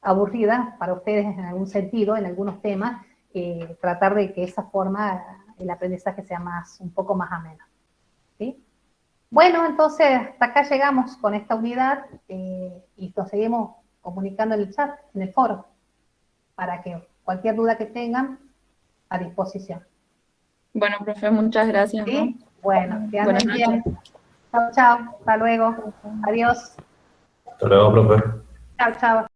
aburrida para ustedes en algún sentido, en algunos temas, tratar de que esa forma el aprendizaje sea un poco más ameno. ¿Sí? Bueno, entonces hasta acá llegamos con esta unidad y nos seguimos comunicando en el chat, en el foro, para que cualquier duda que tengan, a disposición. Bueno, profe, muchas gracias, ¿no? ¿Sí? Bueno, que Buenas anden bien. noches. Chao, chao. Hasta luego. Adiós. Hasta luego, profe. Chao, chao.